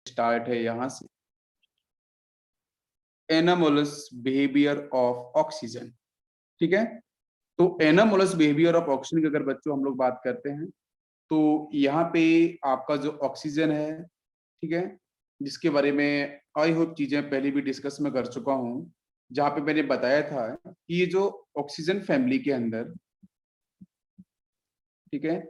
Start है यहाँ से, एनामोलस बिहेवियर ऑफ ऑक्सीजन। ठीक है, तो एनामोलस बिहेवियर ऑफ ऑक्सीजन की अगर बच्चों हम लोग बात करते हैं तो यहाँ पे आपका जो ऑक्सीजन है, ठीक है, जिसके बारे में आई होप चीजें पहले भी डिस्कस में कर चुका हूँ, जहाँ पे मैंने बताया था कि ये जो ऑक्सीजन फैमिली के अंदर, ठीक है,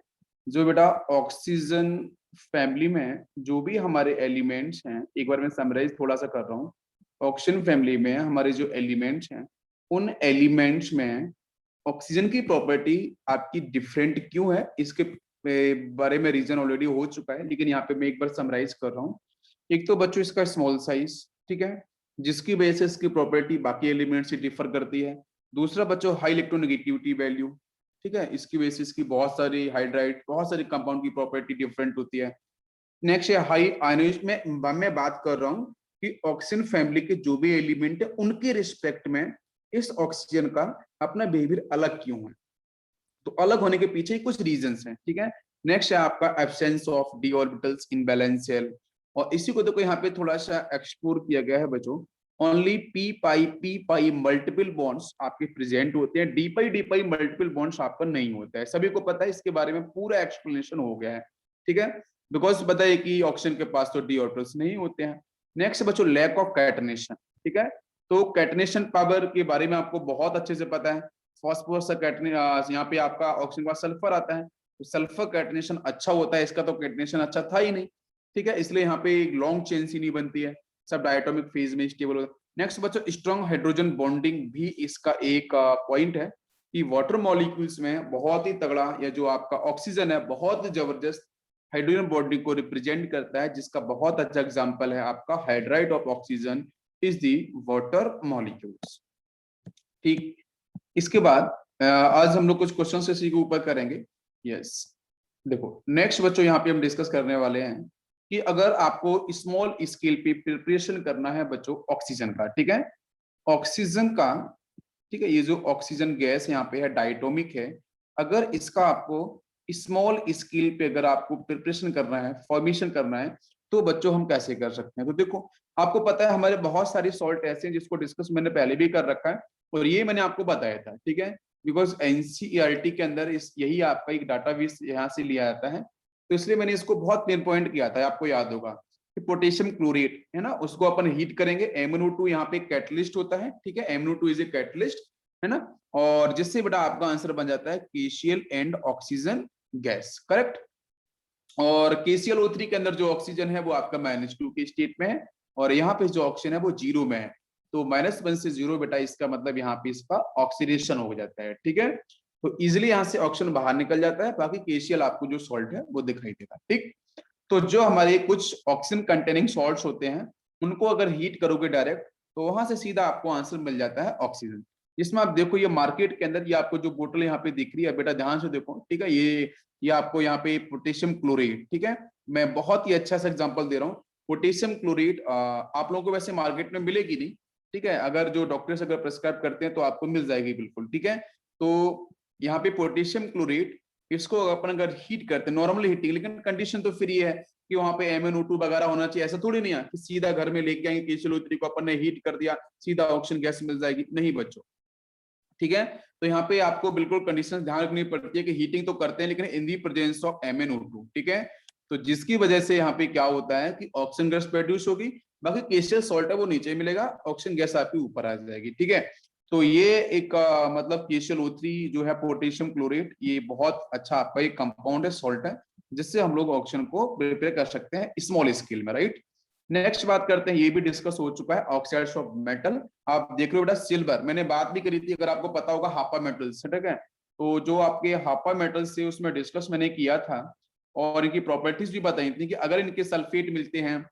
जो बेटा ऑक्सीजन फैमिली में जो भी हमारे एलिमेंट्स हैं, एक बार मैं समराइज थोड़ा सा कर रहा हूँ। ऑक्सीजन फैमिली में हमारे जो एलिमेंट्स हैं, उन एलिमेंट्स में ऑक्सीजन की प्रॉपर्टी आपकी डिफरेंट क्यों है, इसके बारे में रीजन ऑलरेडी हो चुका है, लेकिन यहाँ पे मैं एक बार समराइज कर रहा हूँ। एक तो बच्चों इसका स्मॉल साइज, ठीक है, जिसकी वजह से इसकी प्रॉपर्टी बाकी एलिमेंट से डिफर करती है। दूसरा बच्चों हाई इलेक्ट्रोनेगेटिविटी वैल्यू, ठीक है, इसकी वजह से इसकी बहुत सारी हाइड्राइड, बहुत सारी कंपाउंड की प्रॉपर्टी डिफरेंट होती है। नेक्स्ट है हाई आयनाइज में मैं बात कर रहा हूँ कि ऑक्सीजन फैमिली के जो भी एलिमेंट है उनके रिस्पेक्ट में इस ऑक्सीजन का अपना बिहेवियर अलग क्यों है, तो अलग होने के पीछे कुछ रीजंस हैं। ठीक है, नेक्स्ट है आपका absence of d orbitals in valence shell, और इसी को देखो यहाँ पे थोड़ा सा एक्सप्लोर किया गया है बच्चों। ओनली पी पाई मल्टीपल बॉन्ड्स आपके प्रेजेंट होते हैं, डी पाई मल्टीपल बॉन्ड्स आपका नहीं होता है। सभी को पता है, इसके बारे में पूरा एक्सप्लेनेशन हो गया है। ठीक है, बिकॉज बताइए कि ऑक्सीजन के पास तो डी ऑर्बिटल्स नहीं होते हैं। नेक्स्ट बच्चों लैक ऑफ कैटनेशन, ठीक है, तो कैटनेशन पावर के बारे में आपको बहुत अच्छे से पता है। फॉस्फोरस यहाँ पे आपका ऑक्सीजन के पास सल्फर आता है, तो सल्फर कैटनेशन अच्छा होता है, इसका तो कैटनेशन अच्छा था ही नहीं। ठीक है, इसलिए यहाँ पे एक लॉन्ग चेन सी नहीं बनती है, सब डायटोमिक फेज में स्टेबल होता है। नेक्स्ट बच्चों स्ट्रॉन्ग हाइड्रोजन बॉन्डिंग भी इसका एक पॉइंट है कि वाटर मॉलिक्यूल्स में बहुत ही तगड़ा, या जो आपका ऑक्सीजन है बहुत ही जबरदस्त हाइड्रोजन बॉन्डिंग को रिप्रेजेंट करता है, जिसका बहुत अच्छा एग्जांपल है आपका hydride of oxygen is the water molecules. ठीक, इसके बाद आज हम लोग कुछ क्वेश्चन इसी के ऊपर करेंगे। यस, देखो नेक्स्ट बच्चों यहाँ पे हम डिस्कस करने वाले हैं कि अगर आपको स्मॉल स्केल पे प्रिपरेशन करना है बच्चों ऑक्सीजन का, ठीक है, ऑक्सीजन का, ठीक है, ये जो ऑक्सीजन गैस यहाँ पे है डायटोमिक है, अगर इसका आपको स्मॉल स्केल पे अगर आपको प्रिपरेशन करना है, फॉर्मेशन करना है, तो बच्चों हम कैसे कर सकते हैं। तो देखो आपको पता है हमारे बहुत सारी सॉल्ट ऐसे हैं जिसको डिस्कस मैंने पहले भी कर रखा है, और ये मैंने आपको बताया था। ठीक है, बिकॉज एनसीईआरटी के अंदर यही आपका एक डाटाबेस यहाँ से लिया जाता है, तो इसलिए मैंने इसको बहुत पिन पॉइंट किया था। आपको याद होगा कि पोटेशियम क्लोरेट है ना, उसको अपन हीट करेंगे, MnO2 यहाँ पे कैटलिस्ट होता है। ठीक है, MnO2 इज ए कैटलिस्ट, है ना, और जिससे बेटा आपका आंसर बन जाता है KCL and oxygen gas, correct. और KClO3 के अंदर जो ऑक्सीजन है वो आपका -2 के स्टेट में है, और यहाँ पे जो ऑक्सीजन है वो 0 में है, तो -1 से 0 बेटा इसका मतलब यहाँ पे इसका ऑक्सीडेशन हो जाता है। ठीक है, तो इजिली यहाँ से ऑक्सीजन बाहर निकल जाता है, बाकी KCl आपको जो सॉल्ट है वो दिखाई देगा। ठीक, तो जो हमारे कुछ ऑक्सीजन कंटेनिंग सॉल्ट्स होते हैं उनको अगर हीट करोगे डायरेक्ट, तो वहां से सीधा आपको आंसर मिल जाता है ऑक्सीजन। इसमें आप देखो ये मार्केट के अंदर ये आपको जो बोतल यहाँ पे दिख रही है बेटा, ध्यान से देखो, ठीक है, ये आपको यहाँ पे पोटेशियम क्लोरेट, ठीक है, मैं बहुत ही अच्छा सा एग्जांपल दे रहा हूँ। पोटेशियम क्लोरेट आप लोगों को वैसे मार्केट में मिलेगी नहीं, ठीक है, अगर जो डॉक्टर्स अगर प्रेस्क्राइब करते हैं तो आपको मिल जाएगी बिल्कुल। ठीक है, तो यहाँ पे पोटेशियम क्लोरेट, इसको अपन अगर हीट करते हैं नॉर्मली हीटिंग, लेकिन कंडीशन तो फिर ये है कि वहां पे MnO2 वगैरह होना चाहिए, ऐसा थोड़ी नहीं है कि सीधा घर में लेके आएंगे KClO3 को अपन ने हीट कर दिया सीधा ऑक्सीजन गैस मिल जाएगी, नहीं बच्चों। ठीक है, तो यहाँ पे आपको बिल्कुल कंडीशन ध्यान रखनी पड़ती है कि हीटिंग तो करते हैं लेकिन इन दी प्रेजेंस ऑफ MnO2। ठीक है, तो जिसकी वजह से यहाँ पे क्या होता है कि ऑक्सीजन गैस प्रोड्यूस होगी, बाकी केशियल सॉल्ट है वो नीचे मिलेगा, ऑक्सीजन गैस आपकी ऊपर आ जाएगी। ठीक है, तो ये एक मतलब KClO3 जो है पोटेशियम क्लोरेट, ये बहुत अच्छा आपका एक कंपाउंड है, सॉल्ट है, जिससे हम लोग ऑक्सीजन को प्रिपेयर कर सकते हैं स्मॉल स्केल में, राइट। नेक्स्ट बात करते हैं, ये भी डिस्कस हो चुका है, ऑक्साइड्स ऑफ मेटल। आप देख रहे हो बेटा सिल्वर, मैंने बात भी करी थी, अगर आपको पता होगा हापा मेटल्स, ठीक है, तो जो आपके हापा मेटल्स से उसमें डिस्कस मैंने किया था, और इनकी प्रॉपर्टीज भी बताई थी कि अगर इनके सल्फेट मिलते हैं,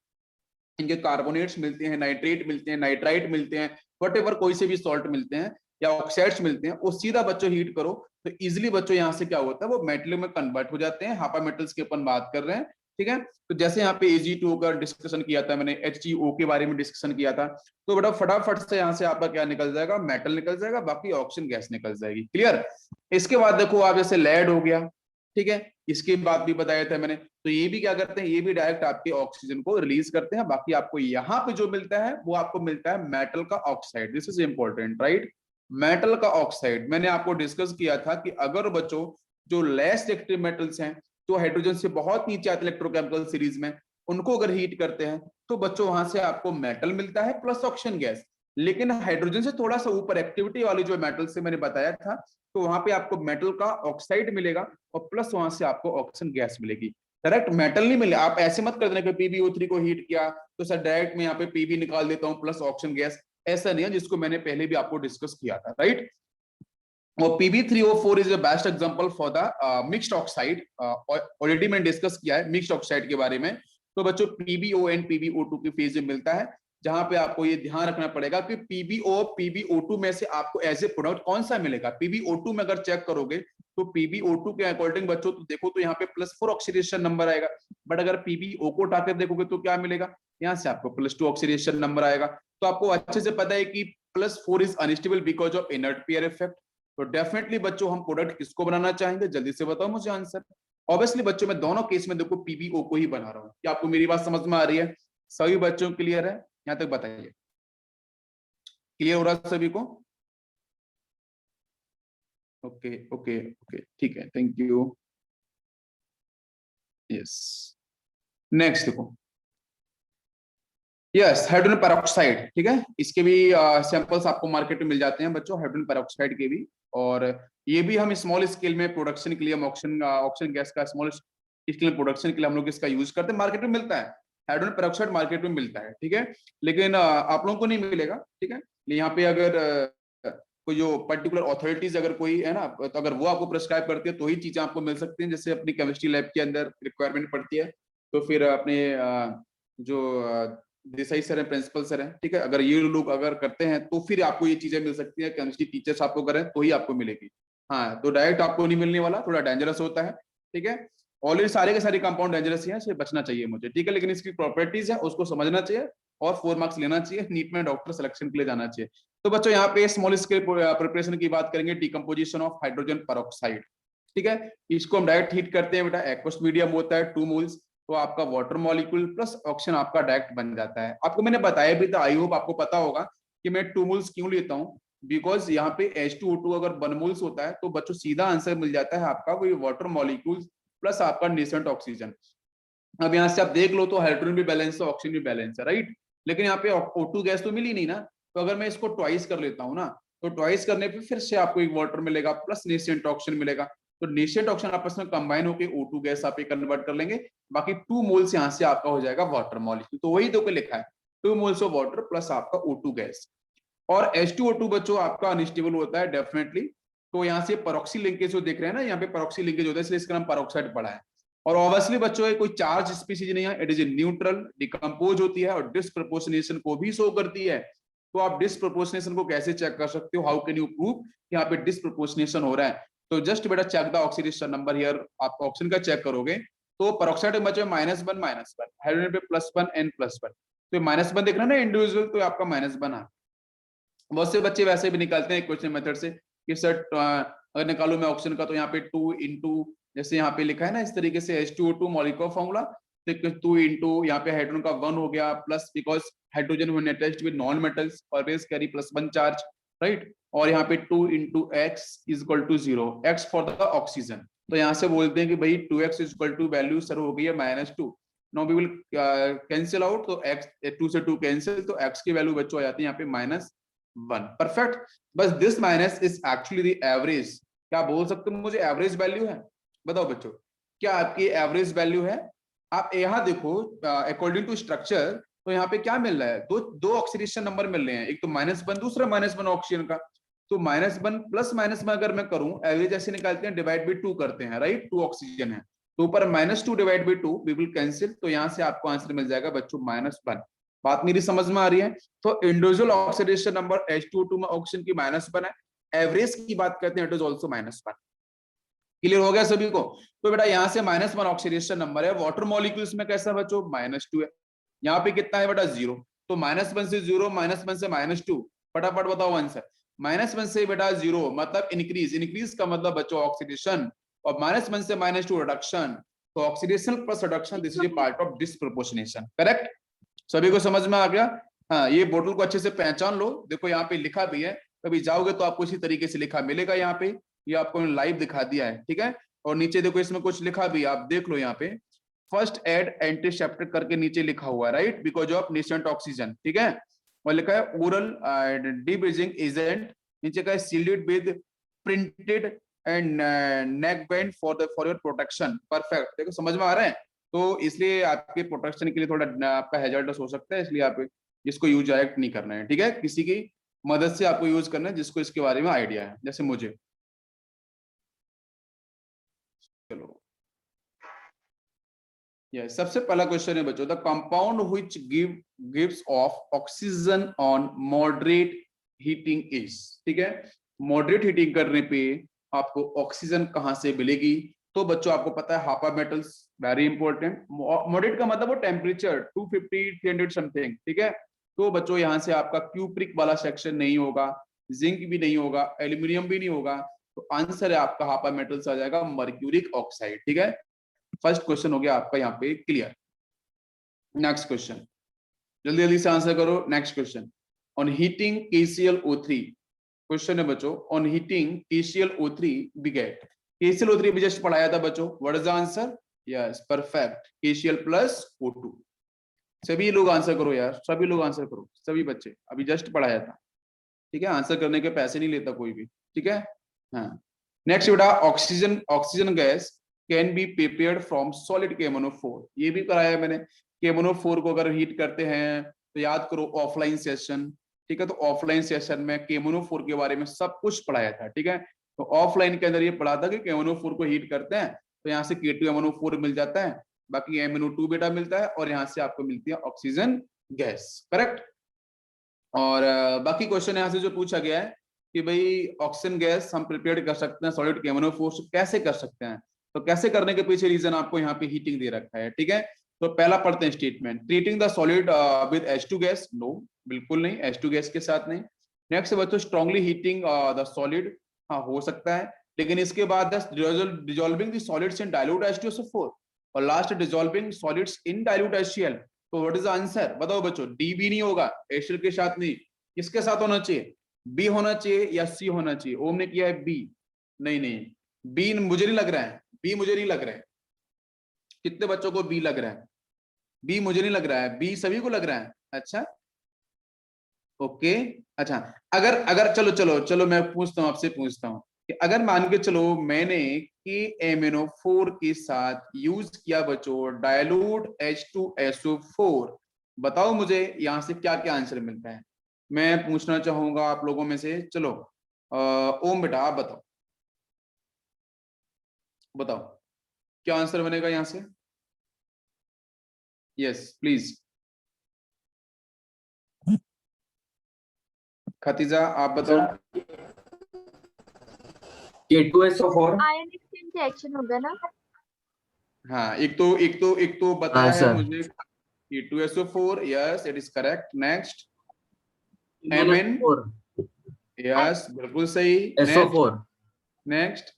इनके कार्बोनेट्स मिलते हैं, नाइट्रेट मिलते हैं, नाइट्राइट मिलते हैं, वट कोई से भी सॉल्ट मिलते हैं या ऑक्साइड्स मिलते हैं, वो सीधा बच्चों हीट करो तो इजिली बच्चों यहाँ से क्या होता है वो मेटल में कन्वर्ट हो जाते हैं। हापा मेटल्स की अपन बात कर रहे हैं। ठीक है, तो जैसे यहाँ पे Ag2 का डिस्कशन किया था मैंने, HgO के बारे में डिस्कशन किया था, तो बेटा फटाफट से यहाँ से आपका क्या निकल जाएगा, मेटल निकल जाएगा, बाकी ऑक्सीजन गैस निकल जाएगी। क्लियर। इसके बाद देखो आप जैसे लेड हो गया, ठीक है, इसके बाद भी बताया था मैंने। तो ये भी क्या करते हैं, ये भी डायरेक्ट आपके ऑक्सीजन को रिलीज करते हैं। बाकी आपको यहाँ पे जो मिलता है वो आपको मिलता है मेटल का oxide. This is important, right. Metal का ऑक्साइड मैंने आपको डिस्कस किया था कि अगर बच्चों जो लेस रिएक्टिव मेटल्स हैं, जो हाइड्रोजन से बहुत नीचे आते हैं इलेक्ट्रोकेमिकल सीरीज में, उनको अगर हीट करते हैं तो बच्चों वहां से आपको मेटल मिलता है प्लस ऑक्सीजन गैस। लेकिन हाइड्रोजन से थोड़ा सा ऊपर एक्टिविटी वाली जो मेटल से मैंने बताया था, तो वहां पे आपको मेटल का ऑक्साइड मिलेगा और प्लस वहां से आपको ऑक्सीजन गैस मिलेगी। डायरेक्ट मेटल नहीं मिले। आप ऐसे मत कर देना कि PbO3 को हीट किया तो सर डायरेक्ट मैं यहाँ पे Pb निकाल देता हूँ प्लस ऑक्सीजन गैस। ऐसा नहीं है, जिसको मैंने पहले भी आपको डिस्कस किया था, राइट। और Pb3O4 is the best example for the mixed oxide. Already मैंने डिस्कस किया है मिक्स्ड ऑक्साइड के बारे में। तो बच्चों PbO एंड PbO2 की फेज में मिलता है, जहां पे आपको ये ध्यान रखना पड़ेगा कि PbO PbO2 में से आपको एज ए प्रोडक्ट कौन सा मिलेगा। PbO2 में अगर चेक करोगे तो PbO2 के अकॉर्डिंग बच्चों तो देखो तो यहाँ पे +4 ऑक्सीडेशन नंबर आएगा। बट अगर PbO को उठाकर देखोगे तो क्या मिलेगा, यहाँ से आपको +2 ऑक्सीडेशन नंबर आएगा। तो आपको अच्छे से पता है कि +4 is unstable because of inert pair effect. तो डेफिनेटली बच्चों हम प्रोडक्ट किसको बनाना चाहेंगे, जल्दी से बताओ मुझे आंसर। ऑब्वियसली बच्चों मैं दोनों केस में देखो PbO को ही बना रहा हूँ। क्या आपको मेरी बात समझ में आ रही है? सभी बच्चों क्लियर है यहाँ तक? बताइए, क्लियर हो रहा है सभी को? ओके ओके ओके, ठीक है, थैंक यू। यस, नेक्स्ट देखो, यस हाइड्रोजन पेरोक्साइड। ठीक है, इसके भी सैंपल्स आपको मार्केट में मिल जाते हैं बच्चों, हाइड्रोजन पेरोक्साइड के भी। और ये भी हम स्मॉल स्केल में प्रोडक्शन के लिए, हम ऑक्सीजन गैस का स्मॉल स्केल प्रोडक्शन के लिए हम लोग इसका यूज करते हैं। मार्केट में मिलता है हाइड्रोजन पेरोक्साइड, मार्केट में मिलता है, ठीक है। लेकिन आप लोगों को नहीं मिलेगा, ठीक है। यहाँ पे अगर कोई जो पर्टिकुलर अथॉरिटीज अगर कोई है ना, तो अगर वो आपको प्रिस्क्राइब करती है तो ही चीजें आपको मिल सकती हैं। जैसे अपनी केमिस्ट्री लैब के अंदर रिक्वायरमेंट पड़ती है, तो फिर अपने जो देसाई सर है, प्रिंसिपल सर है, ठीक है, अगर ये लोग अगर करते हैं तो फिर आपको ये चीजें मिल सकती है। केमिस्ट्री टीचर्स आपको करें तो ही आपको मिलेगी। हाँ, तो डायरेक्ट आपको नहीं मिलने वाला, थोड़ा डेंजरस होता है, ठीक है। ऑलरेडी सारे के सारे कंपाउंड डेंजरस है, इससे बचना चाहिए मुझे, ठीक है। लेकिन इसकी प्रॉपर्टीज है उसको समझना चाहिए और 4 मार्क्स लेना चाहिए, नीट में डॉक्टर सिलेक्शन के लिए जाना चाहिए। तो बच्चों यहाँ पे स्मॉल स्केल प्रिपरेशन की बात करेंगे, डिकम्पोजिशन ऑफ हाइड्रोजन पेरोक्साइड, ठीक है। इसको हम डायरेक्ट हीट करते हैं बेटा, एक्वस मीडियम होता है 2 मोल्स, तो आपका वाटर मॉलिक्यूल प्लस ऑक्सीजन आपका डायरेक्ट बन जाता है। आपको मैंने बताया भी था, आई होप आपको पता होगा कि मैं 2 मोल्स क्यों लेता हूँ, बिकॉज यहाँ पे H2O2 अगर 1 मोल्स होता है तो बच्चों सीधा आंसर मिल जाता है आपका वही वाटर मॉलिक्यूल प्लस आपका नेसेंट ऑक्सीजन। अब यहाँ से आप देख लो तो हाइड्रोजन भी बैलेंस है, ऑक्सीजन भी बैलेंस है, राइट। लेकिन यहाँ पे O2 गैस तो मिली नहीं ना, तो अगर मैं इसको ट्वाइस कर लेता हूँ ना, तो ट्वाइस करने पे फिर से आपको एक वाटर मिलेगा प्लस नेसेंट ऑक्सीजन मिलेगा। तो नेसेंट ऑक्सीजन आपस में कंबाइन होकर O2 गैस आप कन्वर्ट कर लेंगे। बाकी 2 मोल्स यहाँ से आपका हो जाएगा वाटर मॉलिक्यूल। तो वही दो के लिखा है 2 मोल्स ऑफ वाटर प्लस आपका O2 गैस। और H2O2 बच्चों आपका अनस्टेबल होता है डेफिनेटली। तो यहाँ से पेरोक्सी लिंकेज जो देख रहे हैं ना, यहाँ पे पेरोक्सी लिंकेज होता है, इसलिए इसका नाम पेरोक्साइड पड़ा है। और ऑब्वियसली बच्चों कोई चार्ज स्पीसीज नहीं है, इट इज न्यूट्रल, डिकम्पोज होती है और डिस्प्रपोर्शनेशन को भी शो करती है। तो आप डिस्प्रपोर्शनेशन को कैसे चेक कर सकते हो, हाउ कैन यू प्रूव यहाँ पे डिस्प्रपोर्शनेशन हो रहा है? तो जस्ट बेटा check the oxidation number here. आप ऑप्शन का चेक करोगे तो पेरोक्साइड में बचे -1 हाइड्रोजन पे +1 एंड +1, तो -1 देख रहे हैं ना इंडिविजुअल, तो आपका -1 है। बहुत से बच्चे वैसे भी निकालते हैं क्वेश्चन मेथड से कि सर अगर निकालू मैं ऑप्शन का तो यहाँ पे 2 इंटू, जैसे यहाँ पे लिखा है ना इस तरीके से H2O2 मॉलिक्यूलर फॉर्मूला, तो 2 इंटू यहाँ पे हाइड्रोजन का 1 हो गया plus, because hydrogen when attached with non metals always carry +1 charge, right. और यहाँ पे 2 into x is equal to 0, x for the oxygen. तो यहाँ से बोलते हैं कि भाई 2x is equal to value sir हो गई है -2। Now we will cancel out, तो x 2 से 2 कैंसिल, तो x की वैल्यू बच्चों आ जाती है यहाँ पे -1। परफेक्ट। बस this minus is actually the average. क्या बोल सकते हो मुझे एवरेज वैल्यू है? बताओ बच्चों, क्या आपकी एवरेज वैल्यू है? आप यहाँ देखो अकॉर्डिंग टू स्ट्रक्चर, तो यहाँ पे क्या मिल रहा है, दो ऑक्सीडेशन नंबर मिल रहे हैं, एक तो -1 दूसरा -1 ऑक्सीजन का। तो -1 प्लस -1 अगर मैं करूं, एवरेज ऐसे निकालते हैं डिवाइड बाई 2 करते हैं, राइट। 2 ऑक्सीजन है तो ऊपर -2 divide by 2 we will cancel, तो यहाँ से आपको आंसर मिल जाएगा बच्चों -1। बात मेरी समझ में आ रही है? तो इंडिविजुअल ऑक्सीडेशन नंबर H2O2 में ऑक्सीजन की -1 है, एवरेज की बात करते हैं इट इज आल्सो -1। क्लियर हो गया सभी को? तो बेटा यहाँ से -1 ऑक्सीडेशन नंबर है। वाटर मॉलिक्यूल्स में कैसा बच्चों, -2 है। यहाँ पे कितना है बेटा 0, तो -1 से 0, -1 से -2, फटाफट बताओ आंसर। -1 से बेटा 0 मतलब इंक्रीज, इंक्रीज का मतलब बच्चों ऑक्सीडेशन, और -1 से -2 रिडक्शन, तो oxidation plus reduction, this is a part of disproportionation. Correct, सभी को समझ में आ गया? हाँ, ये बोतल को अच्छे से पहचान लो। देखो यहाँ पे लिखा भी है, कभी जाओगे तो आपको इसी तरीके से लिखा मिलेगा। यहाँ पे ये आपको लाइव दिखा दिया है, ठीक है। और नीचे देखो इसमें कुछ लिखा भी है, आप देख लो यहाँ पे, फर्स्ट एड एंटीसेप्टिक करके नीचे लिखा हुआ है, right, because of nascent oxygen, ठीक है। और लिखा है ओरल डीब्रीजिंग एजेंट, नीचे का है sealed with printed and neck band for your protection. Perfect, देखो समझ में आ रहा है। तो इसलिए आपके प्रोटेक्शन के लिए थोड़ा आपका हैजर्डस हो सकता है, इसलिए आप इसको यूज डायरेक्ट नहीं करना है, ठीक है। किसी की मदद से आपको यूज करना है जिसको इसके बारे में आइडिया है, जैसे मुझे। चलो, ये सबसे पहला क्वेश्चन है बच्चों, the compound which gives off oxygen on moderate heating is, ठीक है। मॉडरेट हीटिंग करने पे आपको ऑक्सीजन कहां से मिलेगी? तो बच्चों आपको पता है हापा मेटल्स, वेरी इंपॉर्टेंट। मॉडरेट का मतलब वो टेम्परेचर 250 300 समथिंग, ठीक है। तो बच्चों यहाँ से आपका क्यूप्रिक वाला सेक्शन नहीं होगा, जिंक भी नहीं होगा, एल्यूमिनियम भी नहीं होगा, तो आंसर है आपका हापा मेटल्स आ जाएगा, मर्क्यूरिक ऑक्साइड, ठीक है। फर्स्ट क्वेश्चन हो गया आपका यहाँ पे क्लियर। नेक्स्ट क्वेश्चन, जल्दी जल्दी से आंसर करो। Next question, on heating KClO3, question है बच्चों, on heating KClO3 we get, KClO3 भी जस्ट पढ़ाया था बच्चों, what is the answer? Yes, perfect, KCl plus O2। सभी लोग आंसर करो यार, सभी लोग आंसर करो, सभी बच्चे, अभी जस्ट पढ़ाया था, ठीक है। आंसर करने के पैसे नहीं लेता कोई भी, ठीक है। हाँ, नेक्स्ट बेटा, oxygen gas can be prepared from solid KMnO4, ये भी कराया है मैंने। KMnO4 को अगर हीट करते हैं तो याद करो ऑफलाइन सेशन, ठीक है। तो ऑफलाइन सेशन में KMnO4 के बारे में सब कुछ पढ़ाया था, ठीक है। तो ऑफलाइन के अंदर ये पढ़ा था कि KMnO4 को हीट करते हैं तो यहाँ से K2MnO4 मिल जाता है, बाकी MnO2 बेटा मिलता है, और यहाँ से आपको मिलती है ऑक्सीजन गैस, करेक्ट। और बाकी क्वेश्चन यहाँ से जो पूछा गया है कि भाई ऑक्सीजन गैस हम प्रिपेयर कर सकते हैं सॉलिड KMnO4 से, कैसे कर सकते हैं? तो कैसे करने के पीछे रीजन आपको यहाँ पे हीटिंग दे रखा है, ठीक है। तो पहला पढ़ते हैं statement, treating the solid with H2 gas, no बिल्कुल नहीं, H2 गैस के साथ नहीं। नेक्स्ट बच्चों, स्ट्रांगली हीटिंग द सॉलिड, हाँ हो सकता है, लेकिन इसके बाद dissolving the solids in dilute H2SO4, और लास्ट डिसॉल्विंग सॉलिड्स इन डाइल्यूट HCl। तो व्हाट इज द आंसर बताओ बच्चों? डी भी नहीं होगा, HCl के साथ नहीं, किसके साथ होना चाहिए? बी होना चाहिए या सी होना चाहिए? ओम ने किया है बी, नहीं नहीं, बी मुझे नहीं लग रहा है, बी मुझे नहीं लग रहा है। कितने बच्चों को बी लग रहा है? बी मुझे नहीं लग रहा है, बी सभी को लग रहा है, अच्छा ओके। अच्छा, अगर अगर चलो चलो चलो मैं पूछता हूँ, आपसे पूछता हूँ कि अगर मान के चलो मैंने KMnO4 के साथ यूज किया बच्चों डायलूट H2SO4, बताओ मुझे यहाँ से क्या क्या आंसर मिलता है? मैं पूछना चाहूंगा आप लोगों में से, चलो ओम बेटा आप बताओ, बताओ क्या आंसर बनेगा यहाँ से? यस प्लीज, खतीजा आप बताओ। K2SO4। आयन एक्सचेंज रिएक्शन होगा ना? हाँ, एक तो बताया है मुझे K2SO4, yes it is correct. Next Mn, yes बिल्कुल सही। SO4, नेक्स्ट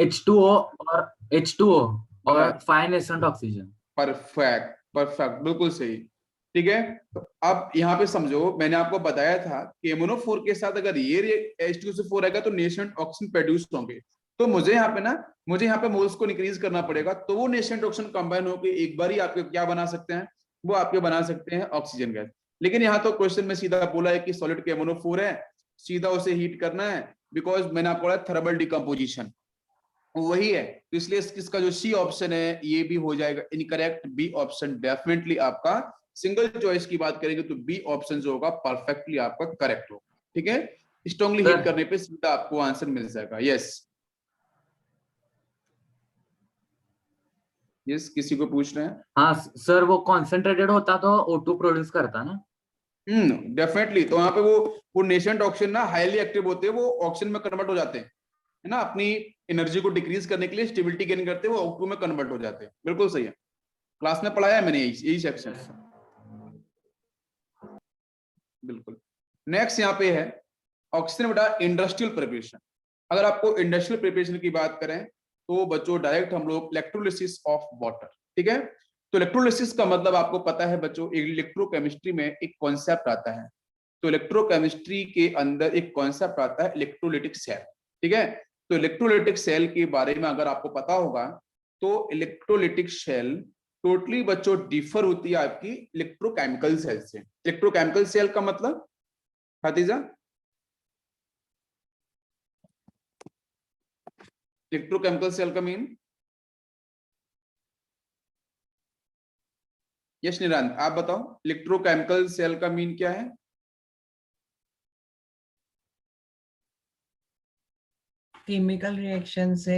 H2O और H2O और 5 नेसेंट ऑक्सीजन। परफेक्ट परफेक्ट, बिल्कुल सही, ठीक है। तो अब यहाँ पे समझो, मैंने आपको बताया था KMnO4 के साथ अगर ये H2SO4 आएगा तो नेसेंट ऑक्सीजन प्रोड्यूस होंगे। तो मुझे यहाँ पे मोल्स को इंक्रीज करना पड़ेगा, तो वो नेसेंट ऑक्सीजन कंबाइन होकर एक बार ही आपके क्या बना सकते हैं? वो आपके बना सकते हैं ऑक्सीजन गैस। लेकिन यहाँ तो क्वेश्चन में सीधा बोला है कि सॉलिड KMnO4 है, सीधा उसे हीट करना है, बिकॉज मैंने आपको बोला थर्मल डिकम्पोजिशन वही है, तो इसलिए इसका जो सी ऑप्शन है ये भी हो जाएगा इनकरेक्ट। बी ऑप्शन डेफिनेटली आपका, सिंगल चॉइस की बात करेंगे तो बी ऑप्शन जो होगा परफेक्टली आपका करेक्ट होगा, ठीक है। स्ट्रांगली हीट करने पे सीधा आपको आंसर मिल जाएगा। यस यस, किसी को पूछ रहे हैं? हाँ सर, वो कॉन्सेंट्रेटेड होता तो O2 प्रोड्यूस करता ना। डेफिनेटली, तो वहां पे वो नेसेंट ऑक्सीजन ना हाईली एक्टिव होते हैं, वो ऑक्सीजन में कन्वर्ट हो जाते हैं, है ना, अपनी एनर्जी को डिक्रीज करने के लिए स्टेबिलिटी गेन करते हैं, वो O2 में कन्वर्ट हो जाते हैं, बिल्कुल सही है। क्लास में पढ़ाया है मैंने यही सेक्शन, बिल्कुल। नेक्स्ट यहाँ पे है ऑक्सीजन बेटा इंडस्ट्रियल प्रिपरेशन। अगर आपको इंडस्ट्रियल प्रिपरेशन की बात करें तो बच्चों डायरेक्ट हम लोग इलेक्ट्रोलिसिस ऑफ वाटर, ठीक है। तो इलेक्ट्रोलिसिस का मतलब आपको पता है बच्चों, इलेक्ट्रोकेमिस्ट्री में एक कॉन्सेप्ट आता है। तो इलेक्ट्रोकेमिस्ट्री के अंदर एक कॉन्सेप्ट आता है इलेक्ट्रोलिटिक सेल, ठीक है। तो इलेक्ट्रोलिटिक सेल के बारे में अगर आपको पता होगा तो इलेक्ट्रोलिटिक सेल टोटली बच्चों डिफर होती है आपकी इलेक्ट्रोकेमिकल सेल से। इलेक्ट्रोकेमिकल सेल का मतलब खातीजा, इलेक्ट्रोकेमिकल सेल का मीन, यश निरांत आप बताओ इलेक्ट्रोकेमिकल सेल का मीन क्या है? केमिकल रिएक्शन से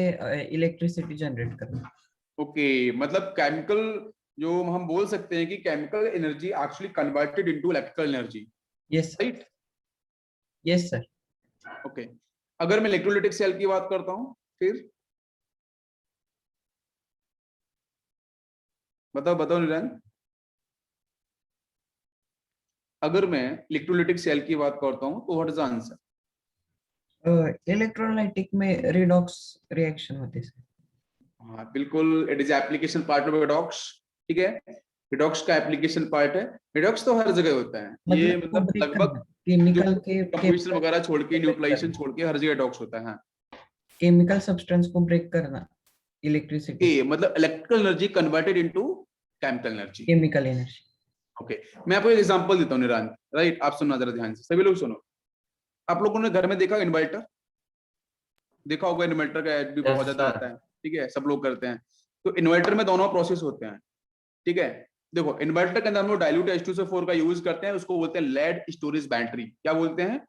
इलेक्ट्रिसिटी जनरेट करना। ओके, मतलब केमिकल, जो हम बोल सकते हैं कि chemical energy actually converted into electrical energy, yes right? Yes sir. Okay, अगर मैं इलेक्ट्रोलिटिक सेल की बात करता हूं फिर बताओ बताओ निरंजन, अगर मैं इलेक्ट्रोलिटिक सेल की बात करता हूं तो what is the answer? Electrolytic में रिडॉक्स रिएक्शन होती है। हाँ बिल्कुल, it is application part of redox, ठीक है। रिडॉक्स का एप्लीकेशन पार्ट है। रिडॉक्स तो हर जगह होता है, ये मतलब लगभग केमिकल कंपोजिशन वगैरह छोड़ के, न्यूट्रलाइजेशन छोड़ के हर जगह रिडॉक्स होता है। हाँ, केमिकल सब्सटेंस को ब्रेक करना इलेक्ट्रिसिटी, मतलब electrical energy converted into chemical energy, chemical energy. Okay. मैं आपको एक एग्जांपल देता हूँ निरांत, राइट? आप सुनना जरा ध्यान से, सभी लोग सुनो। आप लोगों ने घर में देखा इन्वर्टर, देखा होगा, इन्वर्टर का ऐड भी बहुत ज्यादा आता है, ठीक है, सब लोग करते हैं। तो इन्वर्टर में दोनों प्रोसेस होते हैं, ठीक है। देखो इन्वर्टर के अंदर हम लोग डाइल्यूट H2SO4 का यूज करते हैं, उसको बोलते हैं लेड स्टोरेज बैटरी। क्या बोलते हैं?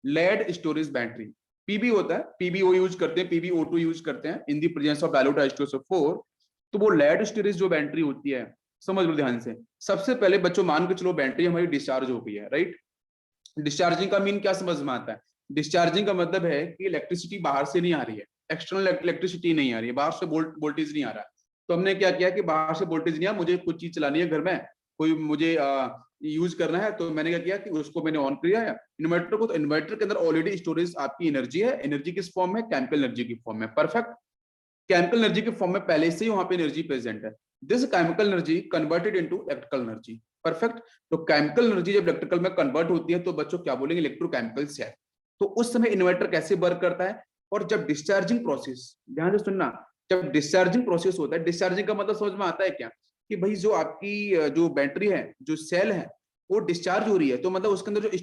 Lead storage battery. पीबी होता है, पीबीओ यूज करते हैं, PbO2 यूज करते हैं in the presence of dilute H2SO4। तो वो लेड स्टोरेज जो बैटरी होती है, समझ लो ध्यान से। सबसे पहले बच्चों मान के चलो बैटरी हमारी डिस्चार्ज हो गई है, राइट? डिस्चार्जिंग का मीन क्या समझ में आता है? डिस्चार्जिंग का मतलब है कि इलेक्ट्रिसिटी बाहर से नहीं आ रही है, एक्सटर्नल इलेक्ट्रिसिटी नहीं आ रही है, बाहर से वोल्टेज नहीं आ रहा है। तो हमने क्या किया कि बाहर से वोल्टेज नहीं आ, मुझे कुछ चीज चलानी है घर में, कोई मुझे यूज करना है, तो मैंने क्या किया कि उसको मैंने ऑन किया है इन्वर्टर को। तो इन्वर्टर के अंदर ऑलरेडी स्टोरेज आपकी एनर्जी है। एनर्जी किस फॉर्म में? केमिकल एनर्जी की फॉर्म में। परफेक्ट, केमिकल एनर्जी के फॉर्म में पहले से ही वहां पे एनर्जी प्रेजेंट है। This chemical energy converted into electrical energy. Perfect. तो केमिकल एनर्जी जब इलेक्ट्रिकल में कन्वर्ट होती है तो बच्चों क्या बोलेंगे? Electrochemical cell. तो उस समय इन्वर्टर कैसे वर्क करता है? और जब डिस्चार्जिंग प्रोसेस, ध्यान से सुनना, जब डिस्चार्जिंग प्रोसेस होता है, डिस्चार्जिंग का मतलब समझ में आता है क्या? कि भाई जो आपकी जो बैटरी है, जो सेल है, वो डिस्चार्ज हो रही है, तो मतलब उसके अंदर जो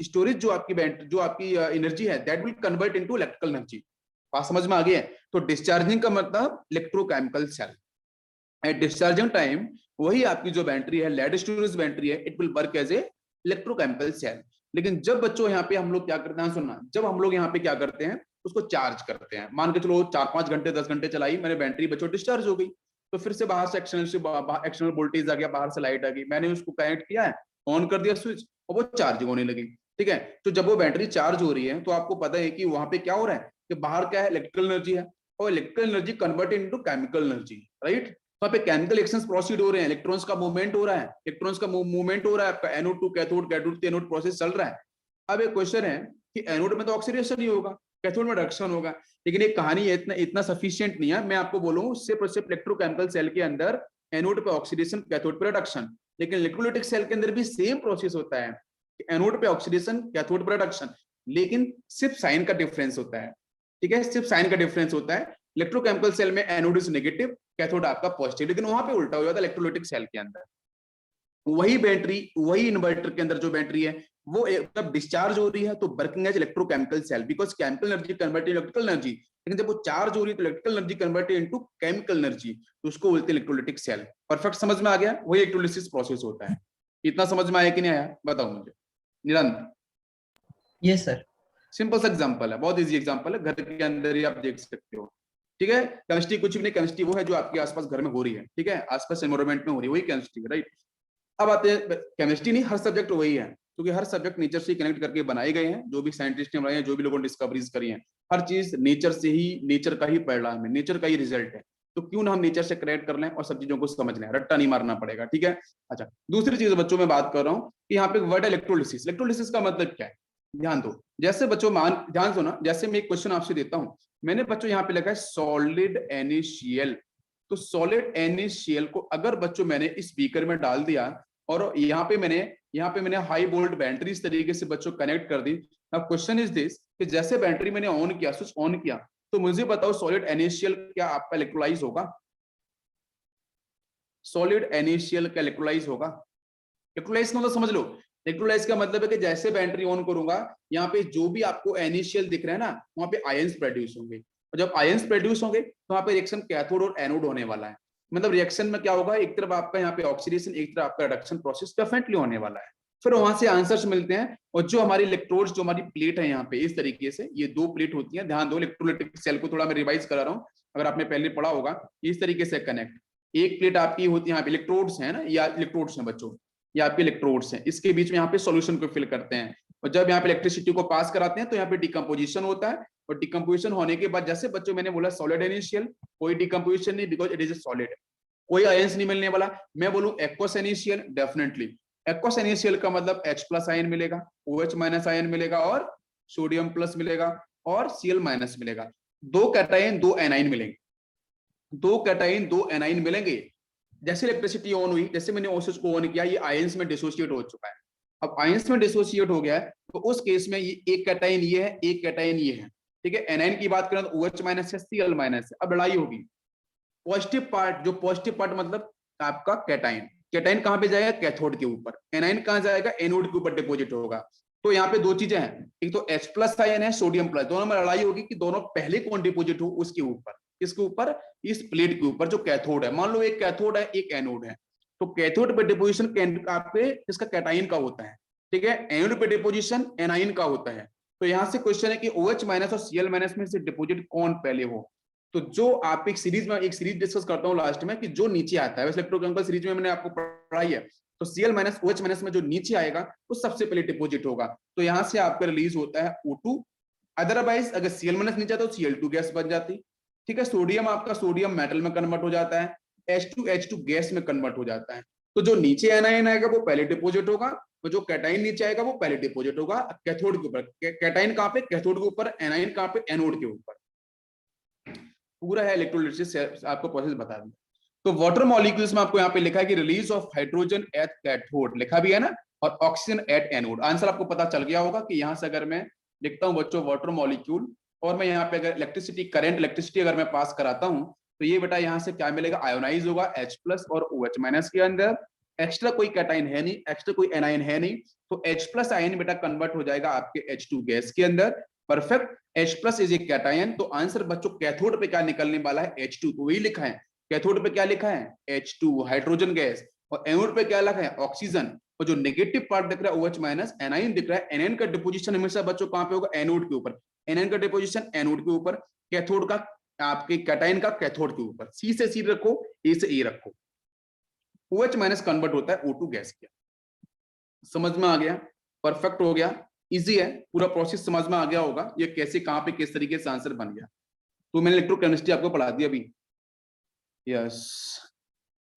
स्टोरेज जो आपकी जो आपकी एनर्जी है, that will convert into electrical energy. बात समझ में आ गई है? तो डिस्चार्जिंग का मतलब electrochemical cell. At discharging time वही आपकी जो बैटरी है, लेड स्टोरेज बैटरी है, it will work as a electrochemical cell. लेकिन जब बच्चों यहाँ पे हम लोग क्या करते हैं, सुनना, जब हम लोग यहाँ पे क्या करते हैं, उसको चार्ज करते हैं। मान के चलो 4-5 घंटे 10 घंटे चलाई मैंने बैटरी, बच्चों डिस्चार्ज हो गई, तो फिर से बाहर से एक्सटर्नल वोल्टेज आ गया, बाहर से लाइट आ गई, मैंने उसको कनेक्ट किया है, ऑन कर दिया स्विच, और वो चार्जिंग होने लगी, ठीक है। तो जब वो बैटरी चार्ज हो रही है तो आपको पता है कि वहां पे क्या हो रहा है कि बाहर क्या है? इलेक्ट्रिकल एनर्जी है, और electrical energy convert into chemical energy, right? वहां पे केमिकल रिएक्शंस प्रोसीड हो रहे हैं, इलेक्ट्रॉन्स का मूवमेंट हो रहा है, इलेक्ट्रॉन्स का मूवमेंट हो रहा है, anode to cathode, cathode to anode process चल रहा है। अब एक क्वेश्चन है कि एनोड में तो ऑक्सीडेशन ही होगा, कैथोड में रिडक्शन होगा, लेकिन एक कहानी है, इतना इतना सफिशिएंट नहीं है। मैं आपको बोलूं सिर्फ और सिर्फ इलेक्ट्रोकेमिकल सेल के अंदर एनोड पे ऑक्सीडेशन, कैथोड पे रिडक्शन, लेकिन इलेक्ट्रोलाइटिक सेल के अंदर भी सेम प्रोसेस होता है, एनोड पे ऑक्सीडेशन, कैथोड पे रिडक्शन, लेकिन सिर्फ साइन का डिफरेंस होता है, ठीक है, सिर्फ साइन का डिफरेंस होता है। इलेक्ट्रोकेमिकल सेल में एनोड इज नेगेटिव, कैथोड आपका पॉजिटिव, लेकिन वहां पे उल्टा हो जाता है इलेक्ट्रोलाइटिक सेल के अंदर। वही बैटरी, वही इन्वर्टर के अंदर जो बैटरी है, वो जब डिस्चार्ज हो रही है तो working as electrochemical cell, because chemical energy converted electrical energy, लेकिन जब वो चार्ज हो रही है तो electrical energy converted into chemical energy, तो उसको बोलते हैं इलेक्ट्रोलाइटिक सेल। परफेक्ट, समझ में आ गया? वही इलेक्ट्रोलिसिस प्रोसेस होता है। इतना समझ में आया कि नहीं आया, बताओ मुझे निरंतर। Yes sir. सिंपल सा एग्जांपल है, बहुत इजी एग्जांपल है, घर के अंदर ही आप देख सकते हो, ठीक है। केमिस्ट्री कुछ भी नहीं, केमिस्ट्री वो है जो आपके आसपास घर में हो रही है, ठीक है, आसपास एनवायरमेंट में हो रही है, वही केमिस्ट्री, राइट? अब आते हैं, केमिस्ट्री नहीं, हर सब्जेक्ट वही है, क्योंकि हर सब्जेक्ट नेचर से कनेक्ट करके बनाए गए हैं, जो भी साइंटिस्ट ने बनाए हैं, जो भी लोगों ने डिस्कवरीज करी हैं, हर चीज नेचर से ही, नेचर का ही परिणाम है, नेचर का ही रिजल्ट है। तो क्यों ना हम नेचर से कनेक्ट कर लें और सब चीजों को समझ लें, रट्टा नहीं मारना पड़ेगा, ठीक है। अच्छा, दूसरी चीज बच्चों में बात कर रहा हूँ कि यहाँ पे वर्ड इलेक्ट्रोलिसिस। इलेक्ट्रोलिसिस का मतलब क्या है? ध्यान दो, जैसे बच्चों ध्यान दो ना, जैसे मैं एक क्वेश्चन आपसे देता हूं, मैंने बच्चों यहाँ पे लिखा है सॉलिड NaCl, तो सॉलिड NaCl को अगर बच्चों मैंने इस बीकर में डाल दिया और यहाँ पे मैंने हाई वोल्ट बैटरी इस तरीके से बच्चों कनेक्ट कर दी। अब क्वेश्चन इज दिस कि जैसे बैटरी मैंने ऑन किया, स्विच ऑन किया, तो मुझे बताओ सॉलिड NaCl क्या आपका इलेक्ट्रोलाइज होगा? सॉलिड NaCl का इलेक्ट्रोलाइज होगा? इलेक्ट्रोलाइज का मतलब समझ लो, इलेक्ट्रोलाइज का मतलब है कि जैसे बैटरी ऑन करूंगा, यहाँ पे जो भी आपको NaCl दिख रहा है ना, वहां पे आयंस प्रोड्यूस होंगे, और जब आयंस प्रोड्यूस होंगे तो वहां पे रिएक्शन कैथोड और एनोड होने वाला है। मतलब रिएक्शन में क्या होगा, एक तरफ आपका यहाँ पे ऑक्सीडेशन, एक तरफ आपका रिडक्शन प्रोसेस डेफिनेटली होने वाला है। फिर वहां से आंसर्स मिलते हैं, और जो हमारी इलेक्ट्रोड्स, जो हमारी प्लेट है यहाँ पे इस तरीके से, ये 2 प्लेट होती है। ध्यान दो, इलेक्ट्रोलाइटिक सेल को थोड़ा मैं रिवाइज करा रहा हूँ, अगर आपने पहले पढ़ा होगा, इस तरीके से कनेक्ट, एक प्लेट आपकी होती है, यहाँ पे इलेक्ट्रोड्स है ना, या इलेक्ट्रोड्स हैं बच्चों, ये आपके इलेक्ट्रोड्स हैं, इसके बीच में यहाँ पे सॉल्यूशन को फिल करते हैं, और जब यहाँ पे इलेक्ट्रिसिटी को पास कराते हैं तो यहाँ पे डिकम्पोजिशन होता है, और डिकम्पोजिशन होने के बाद, जैसे बच्चों मैंने बोला सॉलिड NaCl, कोई डिकम्पोजिशन नहीं, because it is a solid, कोई आयंस नहीं मिलने वाला। मैं बोलूं aqueous NaCl, definitely aqueous NaCl का मतलब H+ आयन मिलेगा, OH- आयन मिलेगा, और सोडियम प्लस मिलेगा, और Cl- मिलेगा। 2 कैटायन 2 एनाइन मिलेंगे, 2 कैटायन 2 एनाइन मिलेंगे। जैसे इलेक्ट्रिसिटी ऑन हुई, जैसे मैंने OH को ऑन किया, ये आयंस में डिसोसिएट हो चुका है। अब आयंस में डिसोसिएट हो गया है, तो उस केस में ये एक कैटायन ये है, एक कैटायन ये है, ठीक है। एनाइन की बात करें तो OH- है, Cl- है। अब लड़ाई होगी, पॉजिटिव पार्ट, जो पॉजिटिव पार्ट मतलब आपका कैटायन, कैटायन कहां पे जाएगा? कैथोड के ऊपर। एनाइन कहां जाएगा? एनोड के ऊपर डिपॉजिट होगा। तो यहाँ पे 2 चीजें हैं, एक तो H+ आयन है, सोडियम प्लस, दोनों में लड़ाई होगी कि दोनों पहले कौन डिपॉजिट हो उसके ऊपर। इसके ऊपर, इस प्लेट के ऊपर जो कैथोड है, मान लो एक कैथोड है एक एनोड है, तो कैथोड पे डिपोजिशन आपके इसका कैटायन का होता है, ठीक है। एनोड पे डिपोजिशन एनाइन का होता है। तो यहाँ से क्वेश्चन है कि OH- और Cl- में से डिपोजिट कौन पहले हो। तो जो आप एक सीरीज डिस्कस करता हूँ लास्ट में, कि जो नीचे आता है, वैसे इलेक्ट्रोकेमिकल सीरीज में मैंने आपको पढ़ाई है, तो Cl- OH- में जो नीचे आएगा वो सबसे पहले डिपोजिट होगा। तो यहाँ से आपका रिलीज होता है O2। अदरवाइज अगर Cl- नीचे आता तो Cl2 गैस बन जाती, ठीक है। सोडियम आपका सोडियम मेटल में कन्वर्ट हो जाता है, H2 गैस में कन्वर्ट हो जाता है। तो जो नीचे एनायन आएगा वो पहले डिपोजिट होगा, तो जो कैटायन नीचे आएगा वो पहले डिपोजिट होगा कैथोड के ऊपर। कैटायन कहां पे? कैथोड के ऊपर। एनायन कहां पे? एनोड के ऊपर। पूरा है इलेक्ट्रोलिसिस आपको प्रोसेस बता दूं। तो वाटर मॉलिक्यूल्स में आपको यहाँ पे लिखा है कि release of hydrogen at cathode, लिखा भी है ना, और ऑक्सीजन एट एनोड। आंसर आपको पता चल गया होगा कि यहाँ से अगर मैं लिखता हूँ बच्चों वाटर मॉलिक्यूल, और मैं यहाँ पे अगर इलेक्ट्रिसिटी अगर मैं पास कराता हूँ, तो ये बेटा यहाँ से क्या मिलेगा? आयोनाइज होगा H+ और OH- के अंदर। एक्स्ट्रा कोई कैटाइन है नहीं, एक्स्ट्रा कोई एनाइन है नहीं, तो H+ आयन बेटा कन्वर्ट हो जाएगा आपके H2 गैस के अंदर। Perfect. H+ is a cation, तो आंसर बच्चों कैथोड पे क्या निकलने वाला है? H2, तो वही लिखा है। कैथोड पे क्या लिखा है? H2 हाइड्रोजन गैस, और एनोड पे क्या लिखा है? ऑक्सीजन। और जो नेगेटिव पार्ट दिख रहा है OH- एनाइन दिख रहा है, एनाइन का डिपोजिशन हमेशा बच्चों कहां पे होगा? एनोड के ऊपर। एनाइन का डिपोजिशन एनोड के ऊपर, कैथोड का आपके कैटायन का कैथोड के ऊपर। सी से सी रखो, ए से ए रखो। OH- कन्वर्ट होता है O2 गैस के। समझ में आ गया? परफेक्ट हो गया, इजी है, पूरा प्रोसेस समझ में आ गया होगा, ये कैसे कहां पे किस तरीके से आंसर बन गया। तो मैंने इलेक्ट्रोकेमिस्ट्री आपको पढ़ा दी अभी। यस,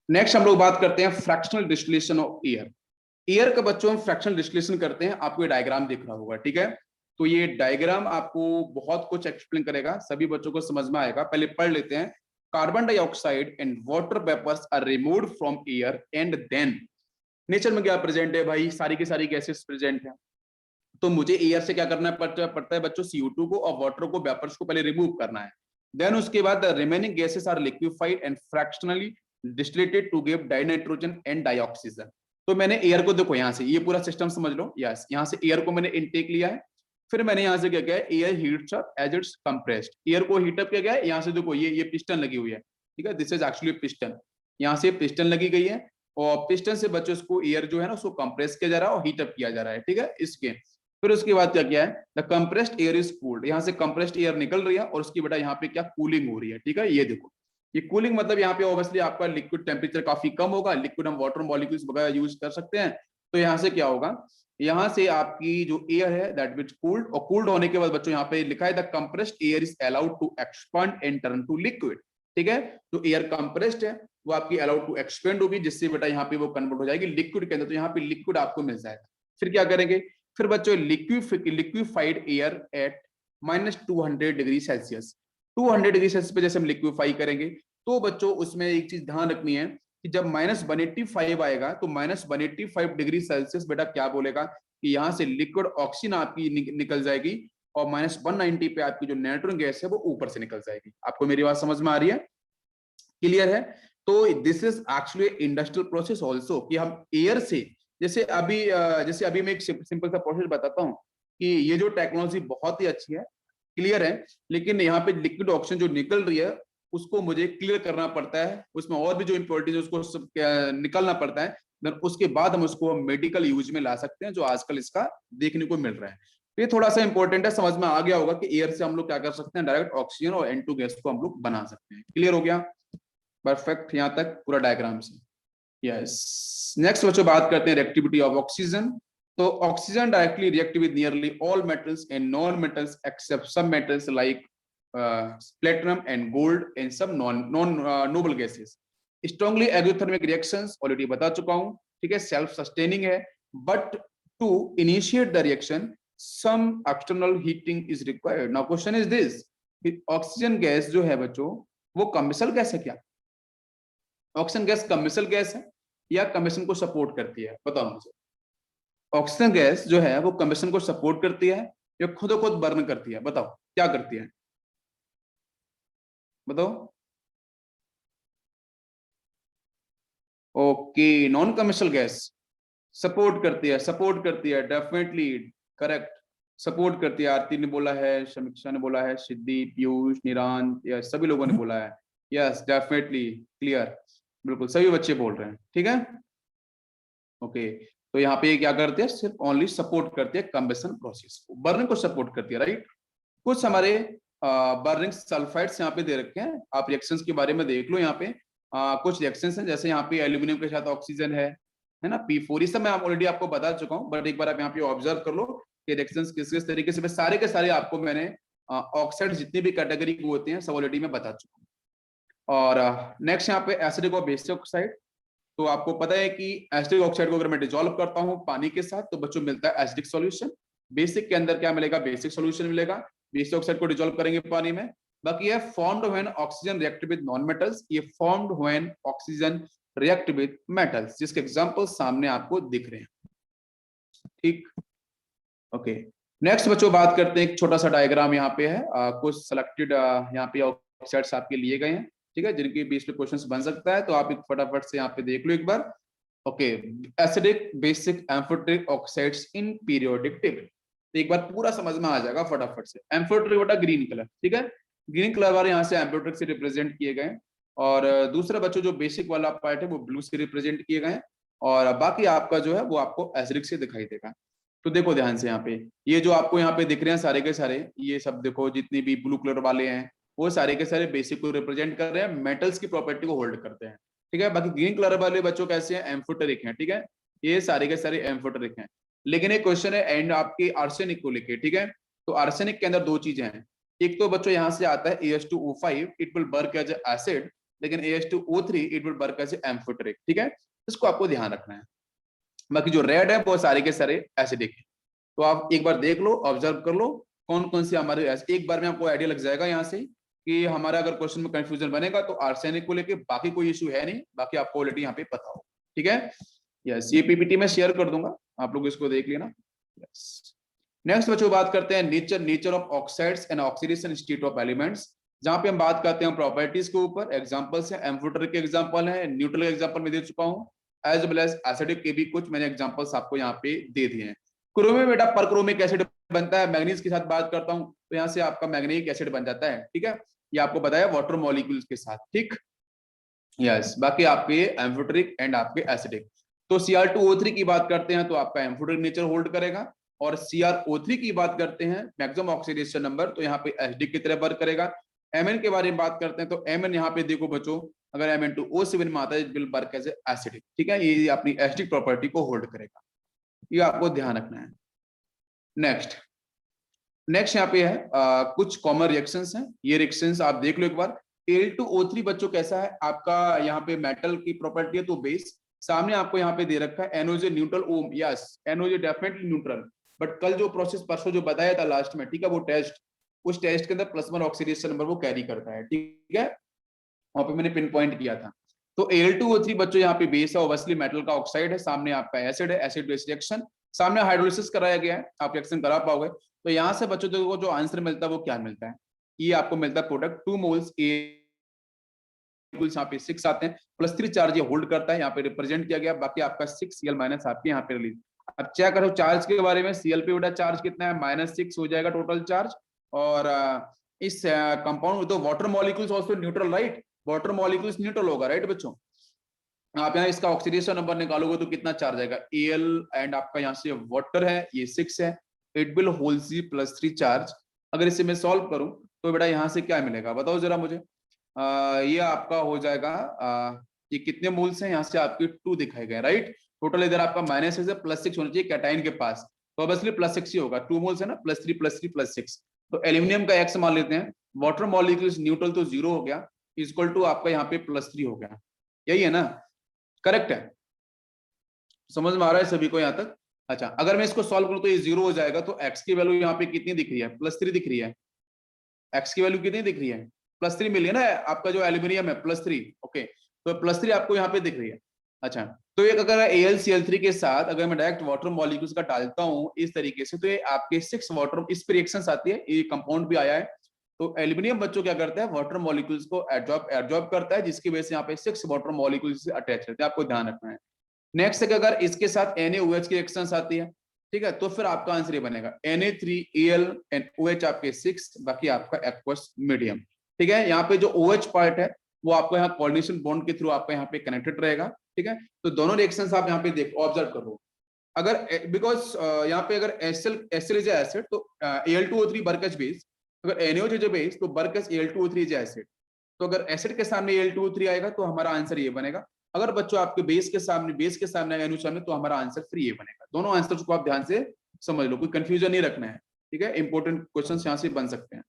नेक्स्ट हम लोग बात करते हैं fractional distillation of air. Air का बच्चों हम फ्रैक्शनल डिस्टिलेशन करते हैं, आपको ये डायग्राम दिख रहा होगा, ठीक है। तो ये डायग्राम आपको बहुत कुछ एक्सप्लेन करेगा, सभी बच्चों को समझ में आएगा। पहले पढ़ लेते हैं। Carbon dioxide and water vapours are removed from air, and then nature में क्या प्रेजेंट है भाई? सारी की सारी गैसेस प्रेजेंट है। तो मुझे एयर से क्या करना पड़ता है बच्चों? CO2 को और वाटर को, वेपर्स को पहले रिमूव करना है। देन उसके बाद remaining gases are liquefied and fractionally distilled to give dinitrogen and dioxygen. तो मैंने एयर को, देखो यहाँ से ये पूरा सिस्टम समझ लो। यस, यहाँ से एयर को मैंने इनटेक लिया है, फिर मैंने यहाँ से क्या किया है? Air heats up as it's compressed. Air को हीट अप किया गया है। यहाँ से देखो ये पिस्टन लगी हुई है, ठीक है। दिस इज एक्चुअली पिस्टन, यहाँ से पिस्टन लगी गई है, और पिस्टन से बच्चों इसको एयर जो है ना उसको कंप्रेस किया जा रहा है और हीट अप किया जा रहा है, ठीक है। इसके फिर उसके बाद क्या किया है? The compressed air is cooled. यहाँ से कंप्रेस्ड एयर निकल रही है और उसकी बेटा यहाँ पे क्या कूलिंग हो रही है, ठीक है। ये देखो, ये कूलिंग मतलब यहाँ पे ऑब्वियसली आपका लिक्विड टेम्परेचर काफी कम होगा। लिक्विड हम वाटर मॉलिक्यूल्स वगैरह यूज कर सकते हैं। तो यहाँ से क्या होगा? यहाँ से आपकी जो एयर है दैट विच कूल्ड, और कूल्ड होने के बाद बच्चों यहाँ पे लिखा है the compressed air is allowed to expand and turn to liquid, ठीक है। तो एयर कंप्रेस्ड है, वो आपकी अलाउड टू एक्सपेंड होगी, जिससे बेटा यहाँ पे वो कन्वर्ट हो जाएगी लिक्विड के अंदर। तो यहाँ पे लिक्विड आपको मिल जाएगा। फिर क्या करेंगे? फिर बच्चों liquefied air at -200 degree Celsius, 200 degree Celsius पे जैसे हम लिक्विफाई करेंगे तो बच्चों उसमें एक चीज ध्यान रखनी है कि जब -185 आएगा तो -185 डिग्री सेल्सियस बेटा क्या बोलेगा कि यहाँ से लिक्विड ऑक्सीजन आपकी निकल जाएगी और -190 पे आपकी जो नाइट्रोजन गैस है वो ऊपर से निकल जाएगी। आपको मेरी बात समझ में आ रही है? क्लियर है? तो this is actually industrial process also कि हम एयर से जैसे अभी मैं एक सिंपल सा प्रोसेस बताता हूँ कि ये जो टेक्नोलॉजी बहुत ही अच्छी है, क्लियर है, लेकिन यहाँ पे लिक्विड ऑक्सीजन जो निकल रही है उसको मुझे क्लियर करना पड़ता है, उसमें और भी जो इम्प्योरिटीज उसको निकलना पड़ता है, देन उसके बाद हम उसको मेडिकल यूज में ला सकते हैं, जो आजकल इसका देखने को मिल रहा है। तो ये थोड़ा सा इंपॉर्टेंट है, समझ में आ गया होगा कि एयर से हम लोग क्या कर सकते हैं, डायरेक्ट ऑक्सीजन और N2 गैस को हम लोग बना सकते हैं। क्लियर हो गया? परफेक्ट, यहाँ तक पूरा डायग्राम से। यस, नेक्स्ट बच्चों बात करते हैं रिएक्टिविटी ऑफ ऑक्सीजन। तो oxygen directly react with nearly all metals and non metals except some metals like platinum and gold and some noble gases. Strongly exothermic reactions already बता चुका हूं, ठीक है, सेल्फ सस्टेनिंग है, but to initiate the reaction some external heating is required. Now question is this, oxygen gas जो है बच्चों वो कमिसल गैस है क्या? ऑक्सीजन गैस कमिसल गैस है या कमिशन को सपोर्ट करती है? बताओ मुझे। ऑक्सीजन गैस जो है वो कमिशन को सपोर्ट करती है या खुद बर्न करती है? बताओ क्या करती है, बताओ। Okay, non commercial gas support करती है, डेफिनेटली करेक्ट, सपोर्ट करती है। आरती ने बोला है, समीक्षा ने बोला है, सिद्धि, पीयूष, निरांत, या सभी लोगों ने बोला है। यस डेफिनेटली, क्लियर, बिल्कुल सभी बच्चे बोल रहे हैं, ठीक है। ओके, तो यहाँ पे क्या करते हैं, सिर्फ ओनली सपोर्ट करते हैं कंबशन प्रोसेस को, बर्निंग को सपोर्ट करती है, राइट। कुछ हमारे बर्निंग सल्फाइड्स यहाँ पे दे रखे हैं, आप रिएक्शंस के बारे में देख लो। यहाँ पे कुछ रिएक्शंस हैं, जैसे यहाँ पे एल्यूमिनियम के साथ ऑक्सीजन है ना, P4, ये सब मैं ऑलरेडी आपको बता चुका हूँ, बट एक बार आप यहाँ पे ऑब्जर्व कर लो कि रिएक्शंस किस किस तरीके से, सारे के सारे आपको मैंने ऑक्साइड जितनी भी कैटेगरी के होते हैं सब ऑलरेडी मैं बता चुका हूँ। और नेक्स्ट यहाँ पे एसिडिक और बेसिक ऑक्साइड, तो आपको पता है कि एसिडिक ऑक्साइड को अगर मैं डिसॉल्व करता हूँ पानी के साथ तो बच्चों मिलता है एसिडिक सॉल्यूशन। बेसिक के अंदर क्या मिलेगा, बेसिक सॉल्यूशन मिलेगा। बेसिक ऑक्साइड को डिसॉल्व करेंगे पानी में। बाकी है formed when oxygen react with non metals, ये formed when oxygen react with metals, जिसके एग्जांपल सामने आपको दिख रहे हैं, ठीक। ओके, नेक्स्ट बच्चों बात करते हैं, एक छोटा सा डायग्राम यहाँ पे है, कुछ सिलेक्टेड यहाँ पे ऑक्साइड्स आपके लिए गए हैं, ठीक है, जिनके बेस पे क्वेश्चंस बन सकता है, तो आप एक फटाफट से यहाँ पे देख लो एक बार। Okay, acidic, basic, amphoteric oxides in periodic table, तो एक बार पूरा समझ में आ जाएगा फटाफट से। एम्फोटेरिक बेटा ग्रीन कलर, ठीक है, ग्रीन कलर वाले यहाँ से एम्फोटेरिक से रिप्रेजेंट किए गए, और दूसरा बच्चों जो बेसिक वाला पार्ट है वो ब्लू से रिप्रेजेंट किए गए, और बाकी आपका जो है वो आपको एसिडिक से दिखाई देगा। तो देखो ध्यान से, यहाँ पे ये जो आपको यहाँ पे दिख रहे हैं सारे के सारे, ये सब देखो जितने भी ब्लू कलर वाले हैं वो सारे के सारे बेसिक को रिप्रेजेंट कर रहे हैं, मेटल्स की प्रॉपर्टी को होल्ड करते हैं, ठीक है। बाकी ग्रीन कलर वाले बच्चों कैसे हैं, एम्फोटेरिक हैं, ठीक है, ये सारे के सारे एम्फोटेरिक हैं। लेकिन एक क्वेश्चन है एंड आपके आर्सेनिक को लेके, ठीक है, तो आर्सेनिक के अंदर दो चीजें हैं, एक तो बच्चों यहाँ से आता है AH2O5, it will work as acid, लेकिन AH2O3 it will work as amphoteric, ठीक है, इसको आपको ध्यान रखना है। बाकी जो रेड है वो सारे के सारे एसिडिक है, तो आप एक बार देख लो, ऑब्जर्व कर लो कौन कौन से हमारे, एक बार में आपको आइडिया लग जाएगा यहाँ से कि हमारा अगर क्वेश्चन में कंफ्यूजन बनेगा तो आर्सेनिक को लेके, बाकी कोई इशू है नहीं, बाकी आपको ऑलरेडी यहाँ पे पता हो, ठीक है। यस, ये पीपीटी में शेयर कर दूंगा, आप लोग इसको देख लेना। यस, नेक्स्ट बच्चों बात करते हैं nature of oxides and oxidation state of elements, जहां पे हम बात करते हैं प्रॉपर्टीज के ऊपर। एग्जांपल्स हैं, एम्फोटेरिक के एग्जांपल है, न्यूट्रल के एग्जांपल में दे चुका हूं, एज वेल एज एसिडिक के भी कुछ मैंने एग्जांपल्स आपको यहाँ पे दे दिए हैं। क्रोमियम बेटा परक्रोमिक एसिड बनता है, मैग्नीज के साथ बात करता हूं तो यहाँ से आपका मैग्नीक एसिड बन जाता है, ठीक है, ये आपको बताया वाटर मॉलिक्यूल्स के साथ, ठीक। यस, बाकी आपके एम्फोटेरिक एंड आपके एसिडिक। तो Cr2O3 की बात करते हैं तो आपका एम्फोटेरिक नेचर होल्ड करेगा, और CrO3 की बात करते हैं मैक्सिमम ऑक्सीडेशन नंबर, तो यहाँ पे एसिडिक की तरह वर्क करेगा। Mn के बारे में बात करते हैं तो Mn यहाँ पे देखो बच्चों, अगर Mn2O7 में आता है it will work as acidic, ठीक है, ये अपनी एसिडिक प्रॉपर्टी को होल्ड करेगा, ये आपको ध्यान रखना है। नेक्स्ट यहाँ पे है कुछ कॉमन रिएक्शंस हैं, ये रिएक्शंस आप देख लो एक बार। Al2O3 बच्चों कैसा है आपका, यहाँ पे मेटल की प्रॉपर्टी है तो बेस, सामने आपको यहाँ पे दे रखा है NOJ न्यूट्रल ओम, yes NOJ definitely neutral, but कल जो प्रोसेस परसों जो बताया था लास्ट में, ठीक है, वो टेस्ट, उस टेस्ट के अंदर +1 ऑक्सीडेशन नंबर वो कैरी करता है, ठीक है, वहां पे मैंने पिन पॉइंट किया था। तो Al2O3 बच्चों यहाँ पे बेस है, ऑब्वियसली मेटल का ऑक्साइड है, सामने आपका एसिड है, एसिड बेस रिएक्शन, सामने हाइड्रोलिसिस कराया गया है, आप रिएक्शन करा पाओगे। तो यहाँ से बच्चों को जो आंसर मिलता है वो क्या मिलता है, ये आपको मिलता है प्रोडक्ट 2 मोल्स यहाँ पे 6 आते हैं, +3 चार्ज ये होल्ड करता है, यहाँ पे रिप्रेजेंट किया गया, बाकी आपका 6Cl- आपके यहाँ पे रिलीज। अब चेक करो चार्ज के बारे में, Cl पे बेटा चार्ज कितना है, -6 हो जाएगा टोटल चार्ज। और इस कंपाउंड तो water molecules also neutral, right, water molecules neutral होगा, राइट बच्चों। आप यहाँ इसका ऑक्सीडेशन नंबर निकालोगे तो कितना चार्ज आएगा, Al एंड आपका यहाँ से वाटर है, ये 6 है, इट विल होल्ड +3 चार्ज। अगर इसे मैं सॉल्व करूं तो बेटा यहाँ से क्या मिलेगा बताओ जरा मुझे। ये आपका हो जाएगा, ये कितने मोल्स हैं, यहाँ से आपके 2 दिखाए गए, राइट। टोटल इधर आपका -6 से +6 होना चाहिए कैटाइन के पास, तो ऑब्वियसली +6 ही होगा, 2 मोल्स है ना, +3 +3 +6। तो एल्यूमिनियम का X मान लेते हैं, वाटर मॉलिक्यूल्स न्यूट्रल तो 0 हो गया, इक्वल टू आपका यहाँ पे +3 हो गया, यही है ना, करेक्ट है, समझ में आ रहा है सभी को यहाँ तक। अच्छा, अगर मैं इसको सॉल्व करूं तो ये 0 हो जाएगा, तो X की वैल्यू यहाँ पे कितनी दिख रही है, +3 दिख रही है, X की वैल्यू कितनी दिख रही है, +3 मिली है ना, आपका जो एल्यूमिनियम है +3, ओके, तो +3 आपको यहाँ पे दिख रही है। अच्छा, तो एक अगर AlCl3 के साथ अगर मैं डायरेक्ट वाटर मॉलिक्यूल्स का डालता हूँ इस तरीके से, तो ये आपके 6 वाटर इस पे रिएक्शंस आती है, ये कंपाउंड भी आया है। तो एल्यूमिनियम बच्चों क्या करता है, वाटर मॉलिक्यूल्स को एब्जॉर्ब करता है, जिसकी वजह से यहाँ पे 6 वाटर मॉलिक्यूल्स से अटैच रहते हैं, आपको ध्यान रखना है। नेक्स्ट अगर इसके साथ NaOH की रिएक्शंस आती है, ठीक है, तो फिर आपका आंसर ये बनेगा Na3Al एंड OH आपके 6, बाकी आपका एक्वस मीडियम, ठीक है। यहाँ पे जो OH पार्ट है वो आपको यहाँ कोऑर्डिनेशन बॉन्ड के थ्रू आपका यहाँ पे कनेक्टेड रहेगा, ठीक है। तो दोनों रिएक्शंस आप यहाँ पे देखो, ऑब्जर्व करो, अगर बिकॉज यहाँ पे अगर एसिड इज एसिड तो Al2O3 बर्कस बेस, अगर NaOH इज बेस तो बर्कस Al2O3 इज एसिड। तो अगर एसिड के सामने Al2O3 आएगा तो हमारा आंसर ये बनेगा, अगर बच्चों आपके बेस के सामने NaOH सामने, तो हमारा आंसर फिर ये बनेगा। दोनों आंसर्स को आप ध्यान से समझ लो, कोई कंफ्यूजन नहीं रखना है, ठीक है, इंपॉर्टेंट क्वेश्चंस यहाँ से बन सकते हैं।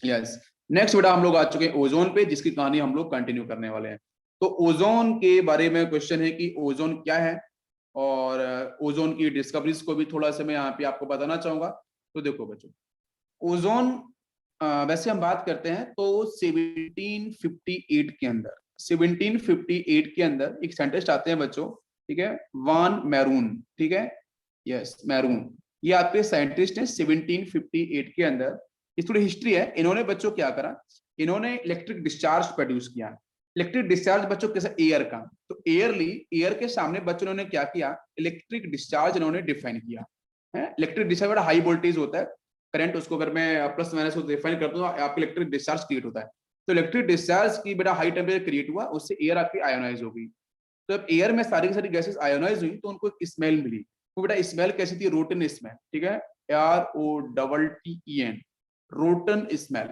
यस, नेक्स्ट बेटा हम लोग आ चुके हैं ओजोन पे, जिसकी कहानी हम लोग कंटिन्यू करने वाले हैं। तो ओजोन के बारे में क्वेश्चन है कि ओजोन क्या है, और ओजोन की डिस्कवरीज को भी थोड़ा सा मैं यहाँ पे आपको बताना चाहूंगा। तो देखो बच्चों, ओजोन वैसे हम बात करते हैं तो 1758 के अंदर एक साइंटिस्ट आते हैं बच्चों, ठीक है, वान मैरून, ठीक है, यस मैरून, ये आपके साइंटिस्ट हैं 1758 के अंदर। इस थोड़ी हिस्ट्री है, इन्होंने बच्चों क्या करा, इन्होंने इलेक्ट्रिक डिस्चार्ज प्रोड्यूस किया। इलेक्ट्रिक डिस्चार्ज बच्चों कैसे, एयर का, तो एयर के सामने बच्चों ने क्या किया, इलेक्ट्रिक डिस्चार्ज इन्होंने डिफाइन किया है। इलेक्ट्रिक डिस्चार्ज बड़ा हाई वोल्टेज होता है, करंट, उसको अगर मैं प्लस माइनस डिफाइन करता हूँ आपका इलेक्ट्रिक डिस्चार्ज क्रिएट होता है। तो इलेक्ट्रिक डिस्चार्ज की बेटा हाई टेम्परेचर क्रिएट हुआ, उससे एयर आपकी आयोनाइज हो गई। तो जब एयर में सारी की सारी गैसेस आयोनाइज हुई तो उनको एक स्मेल मिली, वो बेटा स्मेल कैसी थी, रोटन स्मेल, ठीक है, ROTTEN, रोटन स्मेल।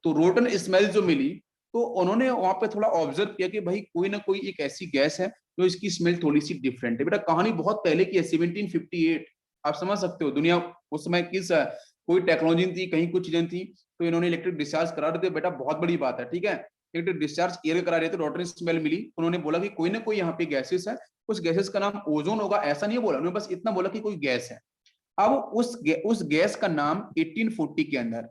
तो रोटन स्मेल जो मिली, तो उन्होंने वहां पे थोड़ा ऑब्जर्व किया कि भाई कोई ना कोई एक ऐसी गैस है जो इसकी स्मेल थोड़ी सी डिफरेंट है। बेटा कहानी बहुत पहले की है, 1758, आप समझ सकते हो दुनिया उस समय किस, कोई टेक्नोलॉजी थी, कहीं कुछ चीजें थी, तो इन्होंने इलेक्ट्रिक डिस्चार्ज करा रहे थे, बेटा बहुत बड़ी बात है, ठीक है, इलेक्ट्रिक डिस्चार्ज एयर करा रहे थे, रोटन स्मेल मिली, उन्होंने बोला कि कोई ना कोई यहाँ पे गैसेस है, उस गैसेस का नाम ओजोन होगा, ऐसा नहीं बोला उन्होंने, बस इतना बोला कि कोई गैस है। अब उस गैस का नाम 1840 के अंदर,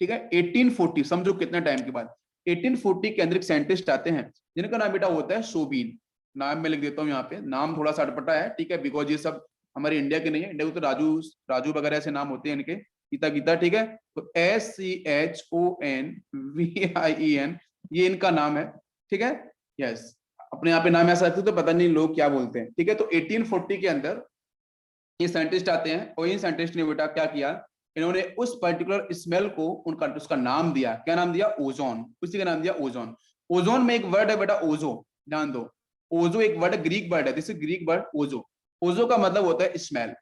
ठीक है, 1840, समझो कितना टाइम के बाद, 1840 के अंदर एक साइंटिस्ट आते हैं जिनका नाम बेटा होता है शोबीन, नाम मैं लिख देता हूँ यहाँ पे, नाम थोड़ा सा अटपटा है, ठीक है, बिकॉज ये सब हमारे इंडिया के नहीं है, इंडिया को तो राजू वगैरह ऐसे नाम होते हैं इनके, गीता, ठीक है, तो SCHONVIEN ये इनका नाम है, ठीक है, यस, अपने यहाँ पे नाम ऐसा रखते तो पता नहीं लोग क्या बोलते हैं, ठीक है। तो 1840 के अंदर ये साइंटिस्ट आते हैं, और इन साइंटिस्ट ने बेटा क्या किया, इन्होंने उस पर्टिकुलर स्मेल को उसका नाम दिया, क्या नाम दिया, ओजोन, उसी का नाम दिया ओजोन। ओजोन में एक वर्ड है बेटा ओजो, ध्यान दो, ओजो एक वर्ड है, ग्रीक वर्ड है, दिस इज ग्रीक वर्ड ओजो। ओजो का मतलब होता है स्मेल,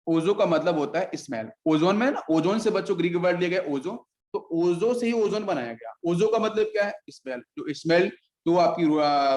ओजो का मतलब होता है स्मेल। ओजोन में ना, ओजोन से बच्चों ग्रीक वर्ड लिया गया ओजो, तो ओजो से ही ओजोन बनाया गया। ओजो का मतलब क्या है, स्मेल, जो स्मेल जो आपकी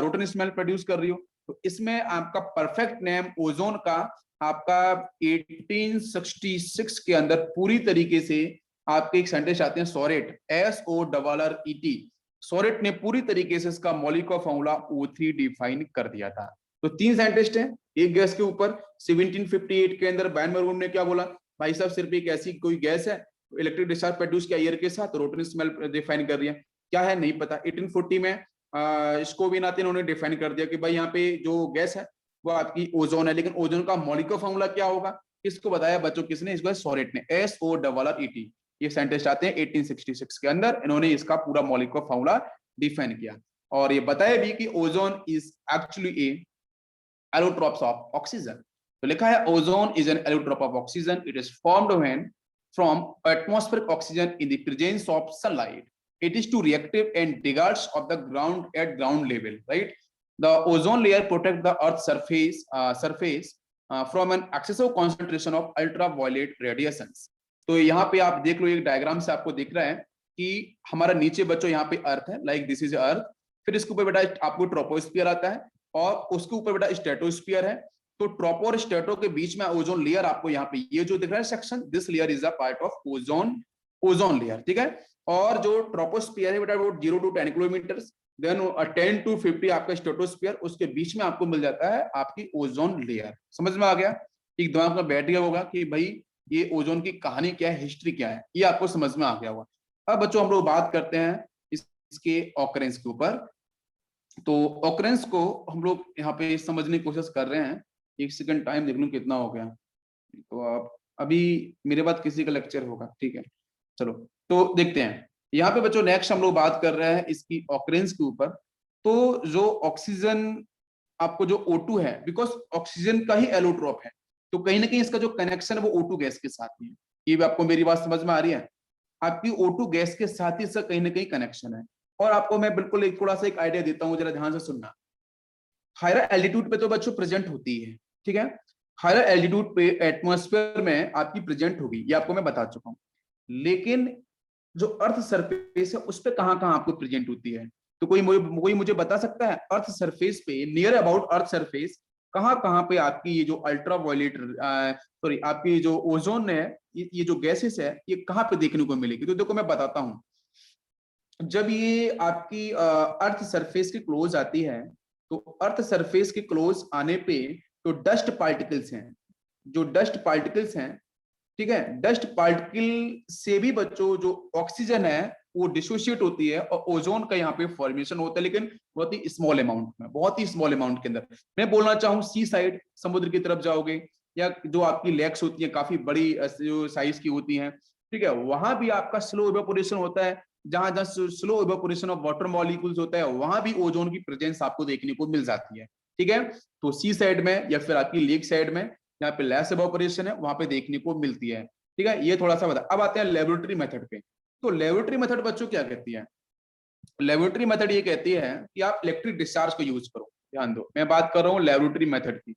रोटन स्मेल प्रोड्यूस कर रही हो। तो इसमें आपका परफेक्ट नेम ओजोन का आपका 1866 के अंदर पूरी तरीके से आपके एक साइंटिस्ट आते हैं सोरेट, SORRET, सोरेट ने पूरी तरीके से इसका मॉलिक्यूलर फॉर्मूला O3 डिफाइन कर दिया था। तो 3 साइंटिस्ट हैं एक गैस के ऊपर, 1758 के अंदर बैन मरगुम ने क्या बोला, भाई साहब सिर्फ एक ऐसी कोई गैस है इलेक्ट्रिक डिस्चार्ज प्रोड्यूस किया एयर के साथ, रोटरी स्मेल डिफाइन कर रही है, क्या है नहीं पता। 1840 में स्कोविनाथ इन्होंने डिफाइन कर दिया कि भाई यहाँ पे जो गैस है वो आपकी ओजोन है, लेकिन ओजोन का मॉलिक्यूलर फॉर्मूला क्या होगा, किसको बताया बच्चों, किसने, इसको सोरेट ने, SORRET। ये साइंटिस्ट आते हैं 1866 के अंदर, इन्होंने इसका पूरा मॉलिक्यूलर फॉर्मूला डिफाइन किया और ये बताया भी कि ozone is actually A allotrope of oxygen। तो लिखा है ozone is an allotrope of oxygen, it is formed when from atmospheric oxygen in the presence of sunlight, it is too reactive and degrades of the ground at ground level, right? The ozone layer protect the earth surface from an excessive concentration of ultraviolet radiations। तो यहाँ पे आप देख लो, एक diagram से आपको दिख रहा है कि हमारा नीचे बच्चों यहाँ पे अर्थ है, लाइक दिस इज अर्थ, फिर इसके ऊपर बेटा आपको ट्रोपोस्फियर आता है और उसके ऊपर बेटा स्ट्रेटोस्फियर है। तो ट्रोपो और स्ट्रेटो के बीच में ओजोन लेयर आपको यहाँ पे ये जो दिख रहा है section, this layer is a part of ozone layer, ठीक है। और जो ट्रोपोस्फियर है बेटा वो 0 to 10 किलोमीटर, देन 10 to 50 आपका स्ट्रेटोस्फियर, उसके बीच में आपको मिल जाता है आपकी ओजोन लेयर। समझ में आ गया, एक दिमाग में बैठ गया होगा कि भाई ये ओजोन की कहानी क्या है, हिस्ट्री क्या है, ये आपको समझ में आ गया होगा। अब बच्चों हम लोग बात करते हैं इसके ऑकरेंस के ऊपर। तो ऑकरेंस को हम लोग यहाँ पे समझने की कोशिश कर रहे हैं। एक सेकंड टाइम देख लूं कितना हो गया, तो आप अभी मेरे बाद किसी का लेक्चर होगा, ठीक है, चलो तो देखते हैं। यहाँ पे बच्चों नेक्स्ट हम लोग बात कर रहे हैं इसकी ऑकरेंस के ऊपर। तो जो ऑक्सीजन आपको जो O2 है, बिकॉज ऑक्सीजन का ही एलोट्रोप है, तो कहीं ना कहीं इसका जो कनेक्शन है वो O2 गैस के साथ ही है। ये भी आपको मेरी बात समझ में आ रही है, आपकी O2 गैस के साथ ही इसका कहीं ना कहीं कनेक्शन है। और आपको मैं बिल्कुल एक थोड़ा सा एक आइडिया देता हूँ, जरा ध्यान से सुनना। हायर एल्टीट्यूड पे तो बच्चों प्रेजेंट होती है, ठीक है, हायर एल्टीट्यूड पे एटमॉस्फेयर में आपकी प्रेजेंट होगी, ये आपको मैं बता चुका हूँ। लेकिन जो अर्थ सरफेस है उस पे कहाँ कहाँ आपको प्रेजेंट होती है, तो कोई मुझे बता सकता है अर्थ सरफेस पे, नियर अबाउट अर्थ सरफेस कहाँ कहाँ पे आपकी ये जो अल्ट्रावायलेट सॉरी आपकी जो ओजोन है, ये जो गैसेस है, ये कहाँ पे देखने को मिलेगी? तो देखो मैं बताता हूँ। जब ये आपकी अर्थ सरफेस के क्लोज आती है, तो अर्थ सरफेस के क्लोज आने पे तो डस्ट पार्टिकल्स हैं, जो डस्ट पार्टिकल्स हैं, ठीक है, डस्ट पार्टिकल से भी बच्चों जो ऑक्सीजन है वो डिसोशिएट होती है और ओजोन का यहाँ पे फॉर्मेशन होता है, लेकिन बहुत ही स्मॉल अमाउंट में, बहुत ही स्मॉल अमाउंट के अंदर। मैं बोलना चाहूँ सी साइड, समुद्र की तरफ जाओगे या जो आपकी लेक्स होती है काफी बड़ी जो साइज की होती हैं, ठीक है, वहां भी आपका स्लो इवेपोरेशन होता है। जहां जहां slow evaporation of water molecules होता है वहां भी ओजोन की प्रेजेंस आपको देखने को मिल जाती है, ठीक है। तो सी साइड में या फिर आपकी लेक साइड में जहाँ पे लेस इवेपोरेशन है वहां पे देखने को मिलती है, ठीक है। ये थोड़ा सा बता। अब आते हैं लेबोरेटरी मेथड पे। तो लेबोरेटरी मेथड बच्चों क्या कहती है? लेबोरेटरी मेथड ये कहती है कि आप इलेक्ट्रिक डिस्चार्ज को यूज करो। ध्यान दो, मैं बात कर रहा हूँ लेबोरेटरी मेथड की।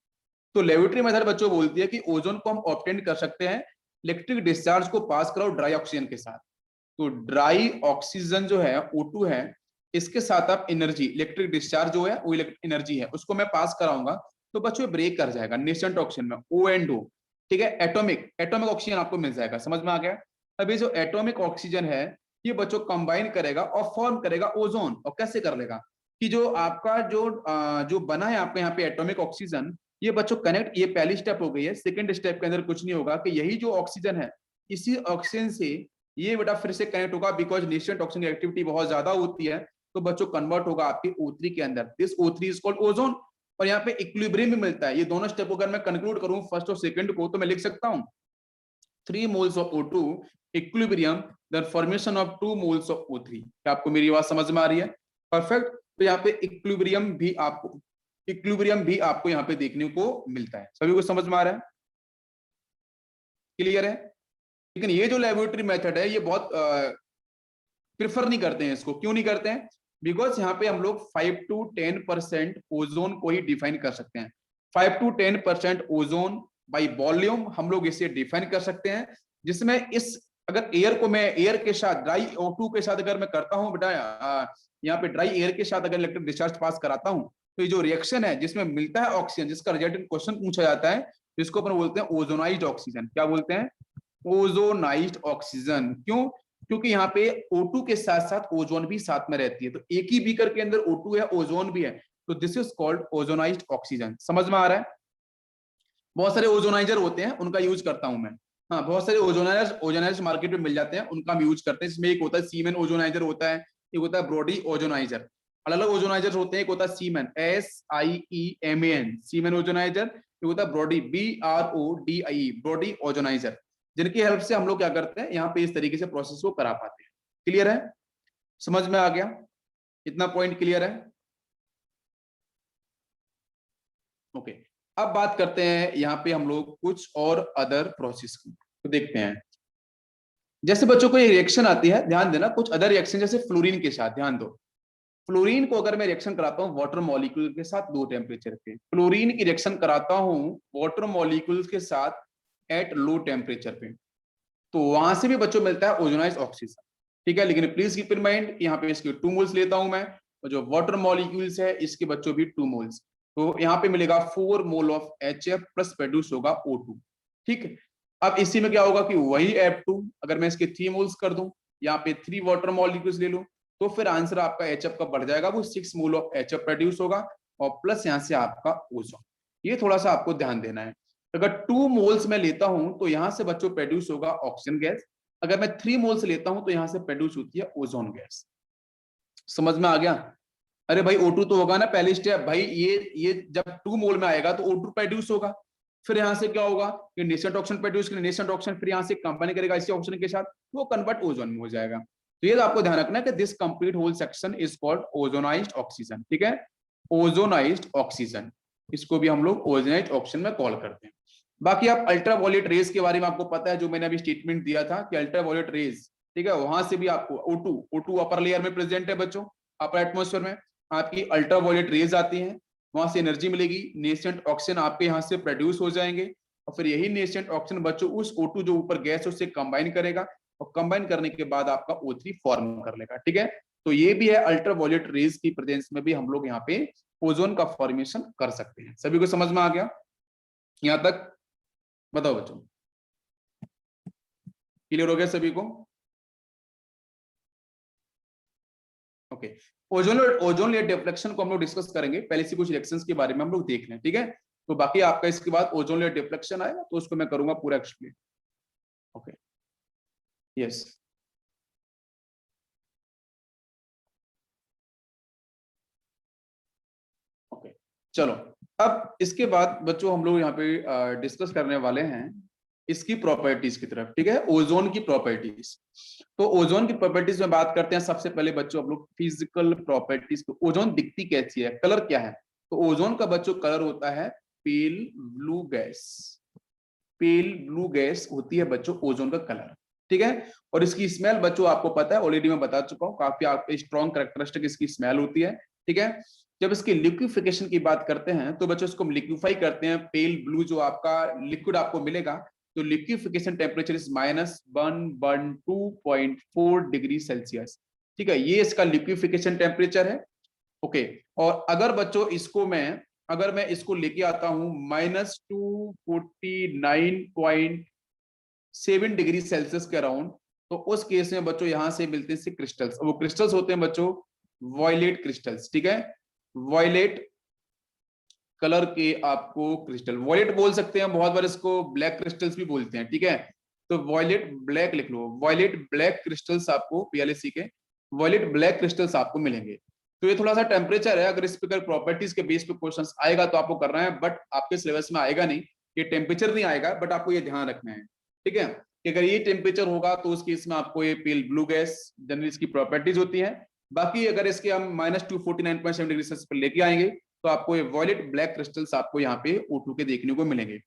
तो लेबोरेटरी मेथड बच्चों बोलती है कि ओजोन को हम ऑब्टेन कर सकते हैं इलेक्ट्रिक डिस्चार्ज को पास कराओ ड्राई ऑक्सीजन के साथ। तो ड्राई ऑक्सीजन जो है O2 है, इसके साथ आप एनर्जी, इलेक्ट्रिक डिस्चार्ज जो है वो एनर्जी है, उसको मैं पास कराऊंगा तो बच्चों ब्रेक कर जाएगा नेसेंट ऑक्सीजन में, O&O, ठीक है, एटॉमिक ऑक्सीजन आपको मिल जाएगा। समझ में आ गया? अब ये जो एटॉमिक ऑक्सीजन है ये बच्चों कंबाइन करेगा और फॉर्म करेगा ओजोन। और कैसे कर लेगा कि जो आपका जो बना है आपके यहाँ पे एटॉमिक ऑक्सीजन, ये बच्चों कनेक्ट, ये पहली स्टेप हो गई है। सेकंड स्टेप के अंदर कुछ नहीं होगा कि यही जो ऑक्सीजन है इसी ऑक्सीजन से ये बेटा फिर से कनेक्ट होगा, बिकॉज नेसेंट ऑक्सीजन की एक्टिविटी बहुत ज्यादा होती है, तो बच्चों कन्वर्ट होगा आपके O3 के अंदर। This O3 is called ozone. और यहाँ पे इक्विलिब्रियम भी मिलता है। ये दोनों स्टेप अगर मैं कंक्लूड करूं फर्स्ट और सेकंड को, तो मैं लिख सकता हूं 3 moles of O2 equilibrium the formation of 2 moles of O3। क्या आपको मेरी बात समझ में आ रही है? परफेक्ट। तो यहाँ पे इक्विलिब्रियम भी आपको यहाँ पे देखने को मिलता है। सभी को समझ में आ रहा है? क्लियर है? लेकिन ये जो लेबोरेटरी मेथड है ये बहुत प्रिफर नहीं करते हैं इसको। क्यों नहीं करते हैं? बिकॉज यहाँ पे हम लोग 5 to 10% ओजोन को ही डिफाइन कर सकते हैं। 5 to 10% ओजोन बाई वॉल्यूम हम लोग इसे डिफाइन कर सकते हैं, जिसमें इस अगर एयर को मैं एयर के साथ ड्राई O2 के साथ अगर मैं करता हूँ बेटा, यहाँ पे ड्राई एयर के साथ अगर इलेक्ट्रिक डिस्चार्ज पास कराता हूँ, तो ये जो रिएक्शन है जिसमें मिलता है ऑक्सीजन, जिसका रिजल्टेंट क्वेश्चन पूछा जाता है, जिसको अपन बोलते हैं ओजोनाइज्ड ऑक्सीजन। क्या बोलते हैं? Ozonised oxygen. क्यों? क्योंकि यहाँ पे O2 के साथ साथ ओजोन भी साथ में रहती है। तो एक ही बीकर के अंदर O2 है, ओजोन भी है, तो this is called ozonised oxygen. समझ में आ रहा है? बहुत सारे ओजोनाइजर होते हैं, उनका यूज करता हूं मैं। हाँ, बहुत सारे ओजोनाइजर्स मार्केट में मिल जाते हैं, उनका हम यूज करते हैं। इसमें एक होता है सीमेन ओजोनाइजर होता है, एक होता है ब्रॉडी ओजोनाइजर। अलग अलग ओजोनाइजर होते हैं, एक होता है सीमेन SIEMAN सीमेन ओजोनाइजर, एक होता है ब्रॉडी BRODIE ब्रॉडी ओजोनाइजर, जिनकी हेल्प से हम लोग क्या करते हैं यहाँ पे इस तरीके से प्रोसेस को करा पाते हैं। क्लियर है? समझ में आ गया? इतना पॉइंट क्लियर है? ओके, अब बात करते हैं यहाँ पे हम लोग कुछ और अदर प्रोसेस की, तो देखते हैं। जैसे बच्चों को ये रिएक्शन आती है, ध्यान देना, कुछ अदर रिएक्शन जैसे फ्लोरीन के साथ, ध्यान दो। फ्लोरीन को अगर मैं रिएक्शन कराता हूँ वाटर मॉलिक्यूल के साथ लो टेम्परेचर पे, फ्लोरीन की रिएक्शन कराता हूँ वाटर मॉलिक्यूल्स के साथ एट लो टेम्परेचर पे, तो वहां से भी बच्चों मिलता है ओजोनाइज्ड ऑक्सीजन। ठीक है, लेकिन प्लीज कीप इन माइंड यहाँ पे इसके 2 मोल्स लेता हूं मैं, और जो वाटर मॉलिक्यूल्स है इसके बच्चों भी 2 मोल्स, तो यहाँ पे मिलेगा 4 mole of HF plus produce होगा O2। ठीक है, अब इसी में क्या होगा कि वही F2 अगर मैं इसके 3 मोल्स कर दूं, यहाँ पे 3 वाटर मॉलिक्यूल्स ले लूं, तो फिर आंसर आपका HF का बढ़ जाएगा, वो 6 मोल ऑफ HF प्रोड्यूस होगा, और प्लस यहाँ से आपका ओजोन। ये थोड़ा सा आपको ध्यान देना है। अगर 2 मोल्स में लेता हूं तो यहां से बच्चों प्रोड्यूस होगा ऑक्सीजन गैस, अगर मैं 3 मोल्स लेता हूं तो यहां से प्रोड्यूस होती है ओजोन गैस। समझ में आ गया? अरे भाई O2 तो होगा ना पहली स्टेप भाई, ये जब 2 मोल में आएगा तो O2 प्रोड्यूस होगा, फिर यहां से क्या होगा कि नेसेंट ऑक्सीजन प्रोड्यूस करेगा, नेसेंट ऑक्सीजन फिर यहां से कंबाइन करेगा इसी ऑक्सीजन के साथ, वो कन्वर्ट ओजोन में हो जाएगा। तो ये आपको ध्यान रखना है कि this complete whole section is called ozonised oxygen. ठीक है, ओजोनाइज्ड ऑक्सीजन, इसको भी हम लोग ओजोनाइज्ड ऑक्सीजन में कॉल करते हैं। बाकी आप अल्ट्रावायलेट रेज के बारे में आपको पता है, जो मैंने अभी स्टेटमेंट दिया था कि अल्ट्रावायलेट रेज, ठीक है, वहां से भी आपको O2 अपर लेयर में प्रेजेंट है बच्चों, अपर एटमॉस्फेयर में आपकी अल्ट्रावायलेट रेज आती हैं, वहां से एनर्जी मिलेगी, नेसेंट ऑक्सीजन आपके यहाँ से प्रोड्यूस हो जाएंगे, और फिर यही नेसेंट ऑक्सीजन बच्चों उस O2 जो ऊपर गैस है उससे कंबाइन करेगा, और कंबाइन करने के बाद आपका O3 फॉर्म कर लेगा। ठीक है, तो ये भी है अल्ट्रावायलेट रेज की प्रेजेंस में भी हम लोग यहाँ पे ओजोन का फॉर्मेशन कर सकते हैं। सभी को समझ में आ गया यहाँ तक? बताओ बच्चों, क्लियर हो गया सभी को? ओके, ओजोन लेयर डिफ्लेक्शन को हम लोग डिस्कस करेंगे, पहले से कुछ रिएक्शंस के बारे में हम लोग देख लें। ठीक है, तो बाकी आपका इसके बाद ओजोन लेयर डिफ्लेक्शन आएगा तो उसको मैं करूंगा पूरा एक्सप्लेन। ओके, यस, ओके, चलो अब इसके बाद बच्चों हम लोग यहाँ पे डिस्कस करने वाले हैं इसकी प्रॉपर्टीज की तरफ। ठीक है, ओजोन की प्रॉपर्टीज। तो ओजोन की प्रॉपर्टीज में बात करते हैं। सबसे पहले बच्चों हम लोग फिजिकल प्रॉपर्टीज, तो ओजोन दिखती कैसी है, कलर क्या है? तो ओजोन का बच्चों कलर होता है pale blue gas, pale blue gas होती है बच्चों ओजोन का कलर। ठीक है, और इसकी स्मेल बच्चों आपको पता है, ऑलरेडी मैं बता चुका हूँ, काफी स्ट्रॉन्ग कैरेक्टरिस्टिक इसकी स्मेल होती है। ठीक है, जब इसकी लिक्विफिकेशन की बात करते हैं तो बच्चों इसको हम लिक्विफाई करते हैं, पेल ब्लू जो आपका लिक्विड आपको मिलेगा, तो liquefaction temperature is -112.4 degree Celsius. ठीक है, ये इसका लिक्विफिकेशन टेम्परेचर है। ओके, और अगर मैं इसको लेके आता हूं -249.7 डिग्री सेल्सियस के अराउंड, तो उस केस में बच्चों यहां से मिलते हैं क्रिस्टल्स, वो क्रिस्टल्स होते हैं बच्चों वॉयलेट क्रिस्टल्स। ठीक है, वॉयलेट कलर के आपको क्रिस्टल, वॉयलेट बोल सकते हैं, बहुत बार इसको ब्लैक क्रिस्टल्स भी बोलते हैं। ठीक है, तो वॉयलेट ब्लैक लिख लो, वॉयलेट ब्लैक क्रिस्टल्स आपको PLSC के वॉयलेट ब्लैक क्रिस्टल्स आपको मिलेंगे। तो ये थोड़ा सा टेम्परेचर है, अगर इस पे प्रॉपर्टीज के बेस पे क्वेश्चंस आएगा तो आपको करना है, बट आपके सिलेबस में आएगा नहीं, ये टेम्परेचर नहीं आएगा, बट आपको ये ध्यान रखना है। ठीक है, कि अगर ये टेम्परेचर होगा तो उस केस में आपको ये पेल ब्लू गैस जनरली इसकी प्रॉपर्टीज होती है। बाकी अगर इसके हम -249.7 डिग्री सेल्सियस पर लेके आएंगे तो आपको ये वॉयलेट ब्लैक क्रिस्टल्स आपको यहाँ पे O2 के देखने को मिलेंगे।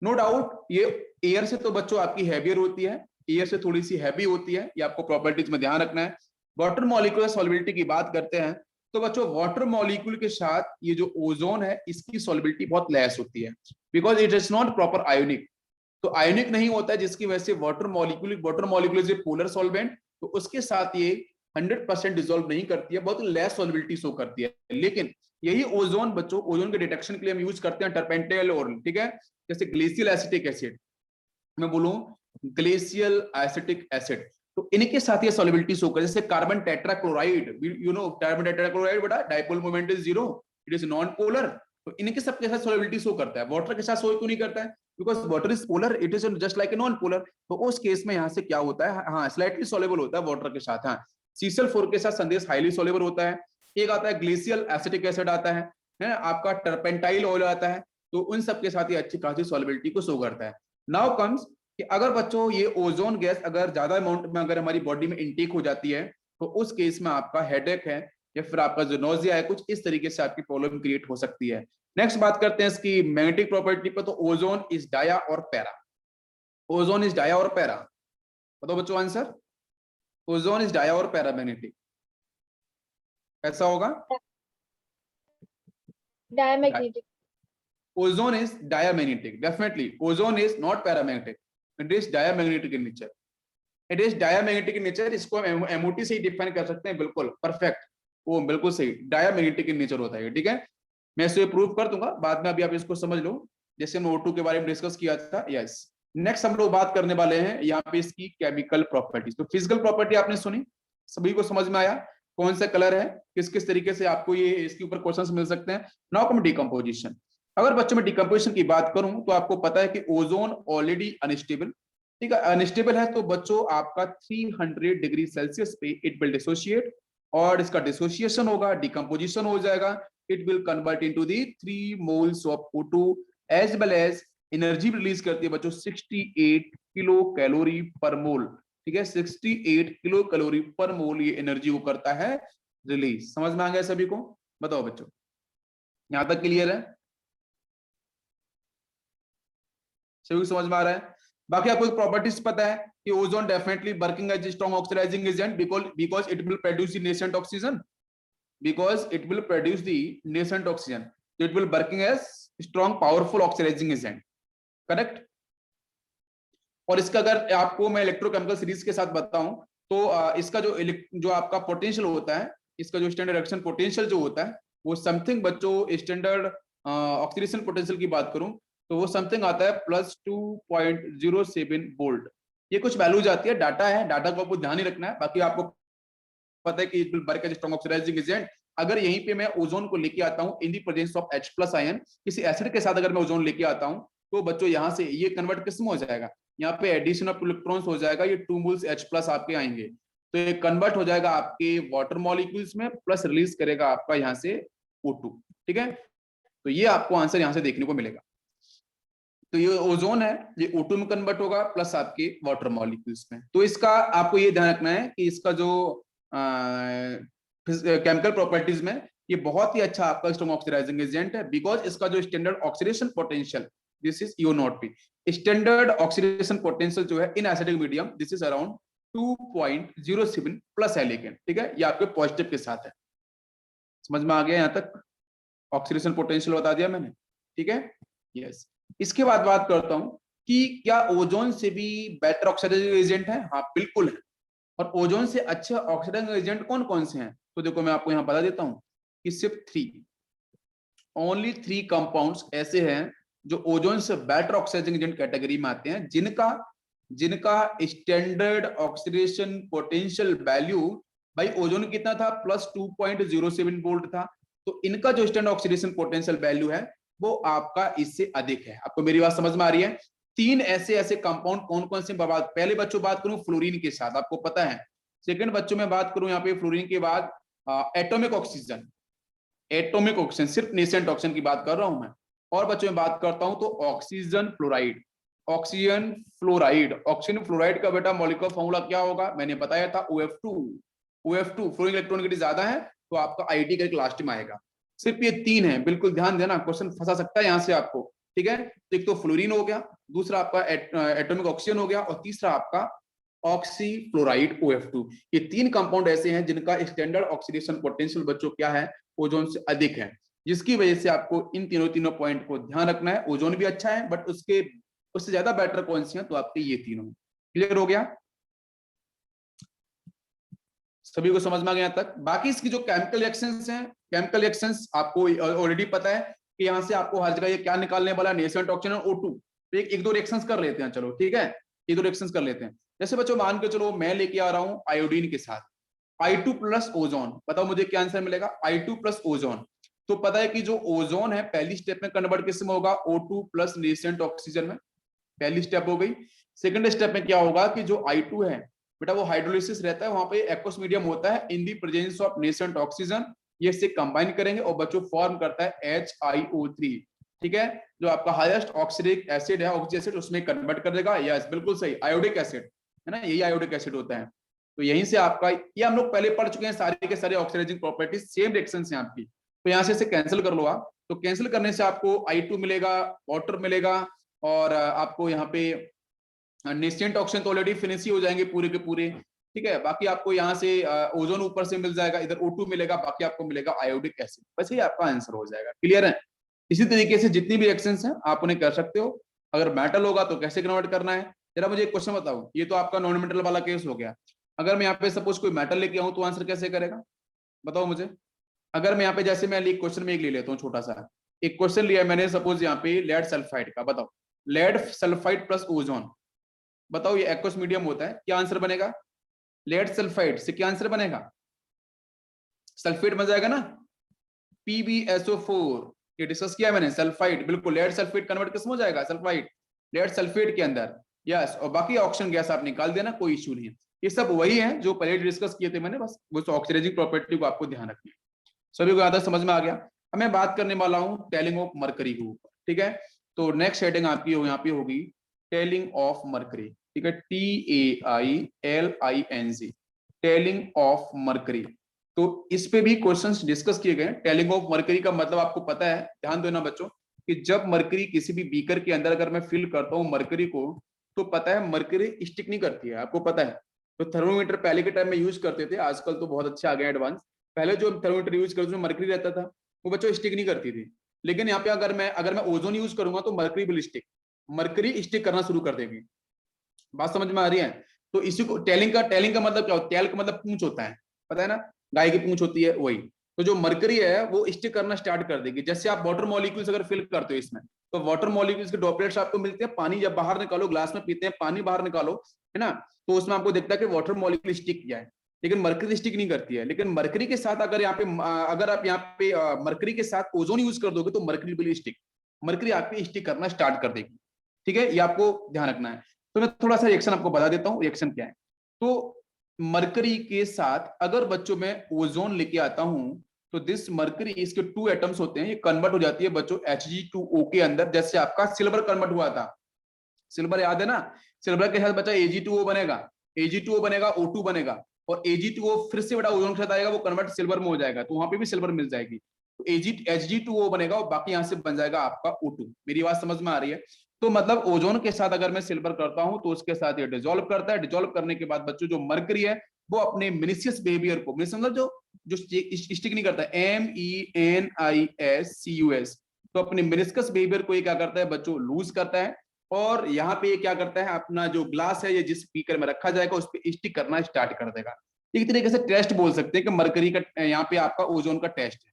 नो डाउट ये एयर से तो बच्चों आपकी हैवियर होती है, एयर से थोड़ी सी हैवी होती है, ये आपको प्रॉपर्टीज में ध्यान रखना है। वाटर मॉलिक्यूलर सॉल्युबिलिटी की बात करते हैं तो बच्चों वाटर मॉलिक्यूल के साथ ये जो ओजोन है इसकी सॉल्युबिलिटी बहुत लेस होती है, because it is not proper ionic. तो आयोनिक नहीं होता है, जिसकी वजह से water molecule is a polar solvent, तो उसके साथ ये 100% डिसॉल्व नहीं करती है, बहुत लेस सॉल्युबिलिटी शो करती है। लेकिन यही ओजोन बच्चों, ओजोन के डिटेक्शन के लिए हम यूज करते हैं टर्पेंटाइल और, ठीक है, जैसे ग्लेशियल एसिटिक एसिड, मैं बोलूं ग्लेशियल एसिटिक एसिड, तो इनके साथ ये सॉल्युबिलिटी शो करती है। जैसे carbon tetrachloride, you know carbon tetrachloride बेटा dipole moment is 0, it is non polar, तो इनके सबके साथ सॉल्युबिलिटी शो करता है, वाटर के साथ शो क्यों नहीं करता है? Because water is polar, it is just like a non polar. तो उस केस में यहाँ से क्या होता है, हाँ स्लाइटली सॉल्युबल होता है वाटर के साथ। हाँ CCl4 के साथ संदेश हाईली सॉल्युबल होता है। एक आता है ग्लेशियल एसिटिक एसिड आता है आपका टर्पेंटाइल ऑयल आता है, तो उन सबके साथ ये अच्छी खासी सॉल्युबिलिटी को शो करता है। नाउ कम्स कि अगर बच्चों ये ओजोन गैस अगर ज्यादा अमाउंट में अगर हमारी बॉडी में इनटेक हो जाती है, तो उस केस में आपका हेडेक है या फिर आपका जो नोजिया है, कुछ इस तरीके से आपकी प्रॉब्लम क्रिएट हो सकती है। नेक्स्ट बात करते हैं इसकी मैग्नेटिक प्रॉपर्टी पर। तो ओजोन इज डाया और पैरा, ओजोन इज डाया और पैरा, बताओ बच्चों आंसर। ओजोन इज डाया और पैरामैग्नेटिक, कैसा होगा? Diamagnetic. Ozone is diamagnetic, definitely. Ozone is not paramagnetic. It is diamagnetic in nature. It is diamagnetic in nature. इसको हम MOT से ही डिफाइन कर सकते हैं, बिल्कुल परफेक्ट, वो बिल्कुल सही, डायमैग्नेटिक इन नेचर होता है, ठीक है। मैं इसे प्रूव कर दूंगा बाद में, अभी आप इसको समझ लो, जैसे हम O2 के बारे में डिस्कस किया था। यस, नेक्स्ट हम लोग बात करने वाले हैं यहाँ पे इसकी केमिकल प्रॉपर्टीज। तो फिजिकल प्रॉपर्टी आपने सुनी, सभी को समझ में आया कौन सा कलर है, किस किस तरीके से आपको ये इसके ऊपर क्वेश्चंस मिल सकते हैं। Now come decomposition. अगर बच्चों में डिकम्पोजिशन की बात करूं तो आपको पता है कि ओजोन ऑलरेडी अनस्टेबल, ठीक है, अनस्टेबल है, तो बच्चों आपका 300 डिग्री सेल्सियस पे इट विल डिसोशिएट, और इसका डिसोसिएशन होगा, डिकम्पोजिशन हो जाएगा, it will convert into the 3 moles of O2 as well as energy release करती है बच्चों 68 किलो कैलोरी पर मोल, ठीक है, 68 किलो कैलोरी पर मोल ये एनर्जी वो करता है रिलीज। समझ में आ गया सभी को? बताओ बच्चों, यहां तक क्लियर है? सभी को समझ में आ रहा है? बाकी आपको प्रॉपर्टीज पता है कि ozone definitely working as strong oxidising agent because it will produce the nascent oxygen, because it will produce the nascent oxygen, so it will working as strong powerful oxidizing agent, correct. और इसका अगर आपको मैं electrochemical series के साथ बताऊं तो इसका जो आपका पोटेंशियल होता है, इसका जो स्टैंडर्ड रिएक्शन पोटेंशियल जो होता है वो समथिंग बच्चों, स्टैंडर्ड ऑक्सीडेशन पोटेंशियल की बात करूं तो वो समथिंग आता है +2.07 वोल्ट। ये कुछ वैल्यूज आती है, डाटा है, डाटा को आपको ध्यान ही रखना है। बाकी आपको पता है कि it will work as strong oxidising agent. अगर यहीं पे मैं ओजोन को लेके आता हूं in the presence of H+ ion, किसी एसिड के साथ अगर मैं ओजोन लेके आता हूं तो बच्चों यहां से ये कन्वर्ट किस में हो जाएगा, यहाँ पे एडिशन ऑफ इलेक्ट्रॉन्स हो जाएगा, ये 2 मोल्स H+ आपके आएंगे, तो ये कन्वर्ट हो जाएगा आपके वाटर मॉलिक्यूल्स में, प्लस रिलीज करेगा आपका यहाँ से O2, ठीक है। तो ये आपको आंसर यहाँ से देखने को मिलेगा। तो ये ओजोन है, ये O2 में कन्वर्ट होगा प्लस आपके वाटर मॉलिक्यूल्स में। तो इसका आपको ये ध्यान रखना है कि इसका जो केमिकल प्रॉपर्टीज में ये बहुत ही अच्छा आपका स्ट्रॉन्ग ऑक्सीडाइजिंग एजेंट है, बिकॉज इसका जो standard oxidation potential, this is U0P, standard oxidation potential जो है in acidic medium, this is around 2.07 plus elegant, ठीक है, ये आपके पॉजिटिव के साथ है। समझ में आ गया यहाँ तक? ऑक्सीडेशन पोटेंशियल बता दिया मैंने, ठीक है, यस। इसके बाद बात करता हूं कि क्या ओजोन से भी बेटर ऑक्सीडाइजिंग एजेंट है? हाँ बिल्कुल है। और ओजोन से अच्छे ऑक्सीडाइजिंग एजेंट कौन कौन से हैं? तो देखो मैं आपको यहाँ बता देता हूं कि सिर्फ 3, ओनली 3 कंपाउंड्स ऐसे हैं जो ओजोन से बेटर ऑक्सीडाइजिंग एजेंट कैटेगरी में आते हैं, जिनका स्टैंडर्ड ऑक्सीडेशन पोटेंशियल वैल्यू भाई ओजोन कितना था, +2.07 वोल्ट था, तो इनका जो स्टैंडर्ड ऑक्सीडेशन पोटेंशियल वैल्यू है वो आपका इससे अधिक है। आपको मेरी बात समझ में आ रही है? 3 ऐसे कंपाउंड कौन कौन से? पहले बच्चों बात करूं फ्लोरीन के साथ, आपको पता है। सेकंड बच्चों में बात करूं यहाँ पे फ्लोरीन के बाद एटॉमिक ऑक्सीजन, सिर्फ नेसेंट ऑक्सीजन की बात कर रहा हूं मैं। और बच्चों में बात करता हूं तो ऑक्सीजन फ्लोराइड, ऑक्सीजन फ्लोराइड का बेटा मॉलिक्यूलर फॉर्मूला क्या होगा? मैंने बताया था OF2, फ्लोरीन इलेक्ट्रॉनिक ज्यादा है तो आपका आईटी का लास्ट में आएगा। सिर्फ ये 3 है, बिल्कुल ध्यान देना, क्वेश्चन फंसा सकता है यहाँ से आपको, ठीक है। तो एक तो फ्लोरीन हो गया, दूसरा आपका एटॉमिक ऑक्सीजन हो गया, और तीसरा आपका ऑक्सीफ्लोराइड OF2। ये 3 कंपाउंड ऐसे हैं जिनका स्टैंडर्ड ऑक्सीडेशन पोटेंशियल बच्चों क्या है, ओजोन से अधिक है, जिसकी वजह से आपको इन तीनों पॉइंट को ध्यान रखना है। ओजोन भी अच्छा है बट उससे ज्यादा बेटर कौन सी है, तो आपके ये तीनों। क्लियर हो गया? सभी को समझ में आ गया तक? बाकी इसकी जो केमिकल रिएक्शंस हैं, केमिकल रिएक्शंस आपको ऑलरेडी पता है कि यहाँ से आपको हर जगह ये क्या निकालने वाला, नेसेंट ऑक्सीजन और O2। तो एक दो रिएक्शंस कर लेते हैं, चलो ठीक है, एक दो रिएक्शंस कर लेते हैं। जैसे बच्चों मान के चलो मैं लेके आ रहा हूँ आयोडीन के साथ I2 प्लस ओजोन, बताओ मुझे क्या आंसर मिलेगा? I2 प्लस ओजोन, तो पता है कि जो ओजोन है पहली स्टेप में कन्वर्ट किस में होगा, O2 प्लस नेसेंट ऑक्सीजन में, पहली स्टेप हो गई। सेकंड स्टेप में क्या होगा कि जो I2 है बेटा वो हाइड्रोलिसिस रहता है, वहां पे एक्वस मीडियम होता है in the presence of nascent oxygen, ये इससे कंबाइन करेंगे और बच्चों फॉर्म करता है HiO3, ठीक है, जो आपका हाईएस्ट ऑक्सीडिक एसिड है, ऑक्सीजन एसिड, उसमें कन्वर्ट कर देगा। यस बिल्कुल सही, आयोडिक एसिड है ना, यही आयोडिक एसिड होता है। तो यहीं से आपका, ये हम लोग पहले पढ़ चुके हैं सारे के सारे ऑक्सीडाइजिंग प्रॉपर्टीज, सेम रिएक्शंस हैं आपकी। तो यहाँ से इसे कैंसिल कर लो आप, तो कैंसिल करने से आपको I2 मिलेगा, वाटर मिलेगा, और आपको यहाँ पे नेसेंट ऑक्सीजन तो ऑलरेडी फिनिश ही हो जाएंगे पूरे के पूरे, ठीक है। बाकी आपको यहाँ से ओजोन ऊपर से मिल जाएगा, इधर O2 मिलेगा, बाकी आपको मिलेगा आयोडिक एसिड, बस ये आपका आंसर हो जाएगा। क्लियर है? इसी तरीके से जितनी भी रिएक्शंस हैं आप उन्हें कर सकते हो। अगर मेटल होगा तो कैसे कन्वर्ट करना है, जरा मुझे एक क्वेश्चन बताओ। ये तो आपका नॉन मेटल वाला केस हो गया, अगर मैं यहाँ पे सपोज कोई मेटल लेके आऊं तो आंसर कैसे करेगा, बताओ मुझे। अगर मैं यहाँ पे, जैसे मैं क्वेश्चन में एक ले लेता हूँ छोटा सा, एक क्वेश्चन लिया मैंने सपोज यहाँ पे लेड सल्फाइड का, बताओ लेड सल्फाइड प्लस ओजोन, बताओ ये एक्वस मीडियम होता है, क्या आंसर बनेगा? लेड सल्फाइड से क्या आंसर बनेगा? सल्फेट बन जाएगा ना, PbSO4, ये डिस्कस किया मैंने, सल्फाइड, बिल्कुल लेड सल्फेट कन्वर्ट किसमें हो जाएगा, सल्फाइड, लेड सल्फेट के अंदर, यस। और बाकी ऑक्सीजन गैस आप निकाल देना, कोई इश्यू नहीं है। ये सब वही है जो पहले डिस्कस किए थे मैंने, बस वो ऑक्सीडाइजिंग प्रॉपर्टी को आपको ध्यान रखनी है। सभी को ज्यादा समझ में आ गया। अब मैं बात करने वाला हूँ टेलिंग ऑफ मरकरी के ऊपर, ठीक है। तो नेक्स्ट हेडिंग आपकी यहाँ पे होगी टेलिंग ऑफ मरकरी, ठीक है, TAILING, टेलिंग ऑफ मरकरी। तो इस पे भी क्वेश्चंस डिस्कस किए गए। टेलिंग ऑफ मरकरी का मतलब आपको पता है, ध्यान देना बच्चों, कि जब मरकरी किसी भी बीकर के अंदर अगर मैं फिल करता हूँ मरकरी को, तो पता है मरकरी स्टिक नहीं करती है, आपको पता है। तो थर्मोमीटर पहले के टाइम में यूज करते थे, आजकल तो बहुत अच्छे आ गए एडवांस। पहले जो थर्मोमीटर यूज करते थे मरकरी रहता था, वो बच्चों स्टिक नहीं करती थी। लेकिन यहाँ पे अगर मैं ओजोन यूज करूंगा तो mercury will stick, mercury stick करना शुरू कर देगी। बात समझ में आ रही है? तो इसी को टेलिंग का मतलब क्या होता है? टेल का मतलब पूंछ होता है, पता है ना, गाय की पूंछ होती है वही। तो जो मरकरी है वो स्टिक करना स्टार्ट कर देगी। जैसे आप वाटर मॉलिक्यूल्स अगर फिल करते हो इसमें, तो वाटर मॉलिक्यूल्स के ड्रॉपलेट्स आपको मिलते हैं, पानी जब बाहर निकालो, ग्लास में पीते हैं, पानी बाहर निकालो, है ना, तो उसमें आपको दिखता है कि वाटर मॉलिक्यूल स्टिक किया है, लेकिन मरकरी स्टिक नहीं करती है। लेकिन मरकरी के साथ अगर आप यहाँ पे मरकरी के साथ ओजोन यूज कर दोगे तो मरकरी विल स्टिक, मरकरी आपकी स्टिक करना स्टार्ट कर देगी, ठीक है, ये आपको ध्यान रखना है। तो मैं थोड़ा सा रिएक्शन आपको बता देता हूँ, रिएक्शन क्या है। तो मरकरी के साथ अगर बच्चों में ओजोन लेके आता हूं, तो दिस मरकरी, इसके 2 एटम्स होते हैं, ये कन्वर्ट हो जाती है बच्चों Hg2O के अंदर। जैसे आपका सिल्वर कन्वर्ट हुआ था, सिल्वर याद है ना, सिल्वर के साथ बच्चा Ag2O बनेगा, Ag2O बनेगा, O2 बनेगा, और Ag2O फिर से बड़ा ओजोन के साथ आएगा, वो कन्वर्ट सिल्वर में हो जाएगा, तो वहां पे भी सिल्वर मिल जाएगी। तो Hg2O बनेगा और बाकी यहाँ से बन जाएगा आपका O2। मेरी बात समझ में आ रही है? तो मतलब ओजोन के साथ अगर मैं सिल्वर करता हूं तो उसके साथ ये डिसॉल्व करता है। डिसॉल्व करने के बाद बच्चों जो मरकरी है वो अपने मिनिसियस बिहेवियर को, मतलब जो स्टिक नहीं करता, MENISCUS, तो अपने मिनिस्कस बिहेवियर को ये क्या करता है बच्चों, लूज करता है। और यहाँ पे ये क्या करता है, अपना जो ग्लास है ये जिस बीकर में रखा जाएगा उस पर स्टिक करना स्टार्ट कर देगा। एक तरीके से टेस्ट बोल सकते हैं कि मरकरी का यहाँ पे आपका ओजोन का टेस्ट है।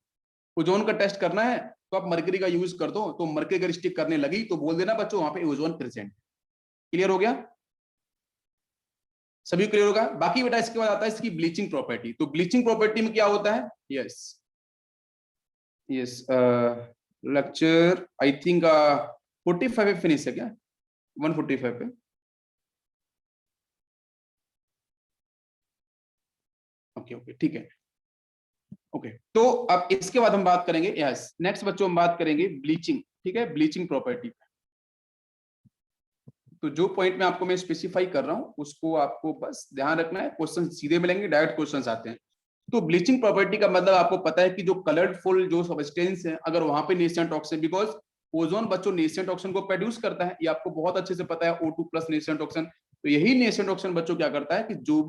ओजोन का टेस्ट करना है तो आप मरकरी का यूज कर दो, तो मरकरी अगर स्टिक करने लगी तो बोल देना बच्चों वहां पे ओजोन प्रेजेंट। क्लियर हो गया? सभी क्लियर होगा? बाकी बेटा इसके बाद आता है इसकी ब्लीचिंग प्रॉपर्टी। तो ब्लीचिंग प्रॉपर्टी में क्या होता है, यस लेक्चर आई थिंक 45 पे फिनिश है क्या, 145 पे। ओके ठीक है, ओके। तो अब इसके बाद हम बात करेंगे, यस नेक्स्ट बच्चों हम बात करेंगे ब्लीचिंग, ठीक है, ब्लीचिंग प्रॉपर्टी। तो जो पॉइंट में आपको मैं स्पेसिफाई कर रहा हूं उसको आपको बस ध्यान रखना है, क्वेश्चन सीधे मिलेंगे, डायरेक्ट क्वेश्चंस आते हैं। तो ब्लीचिंग प्रॉपर्टी का मतलब आपको पता है कि जो कलरफुल जो सब्सटेंस है अगर वहां पे नेसेंट ऑक्सीजन, बिकॉज ओजोन बच्चों नेसेंट ऑक्सीजन को प्रोड्यूस करता है, ये आपको बहुत अच्छे से पता है, O2 प्लस नेसेंट ऑक्सीजन। तो यही नेसेंट ऑक्सीजन बच्चों क्या करता है कि जो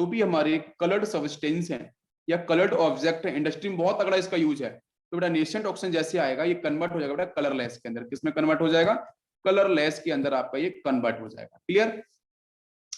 भी हमारे कलर्ड सब्सटेंस है या कलर्ड ऑब्जेक्ट है, इंडस्ट्री में बहुत तगड़ा इसका यूज है। तो बेटा नेसेंट ऑक्सीजन जैसे आएगा ये कन्वर्ट हो जाएगा बेटा कलरलेस के अंदर, किसमें कन्वर्ट हो जाएगा, कलरलेस के अंदर आपका ये कन्वर्ट हो जाएगा। क्लियर,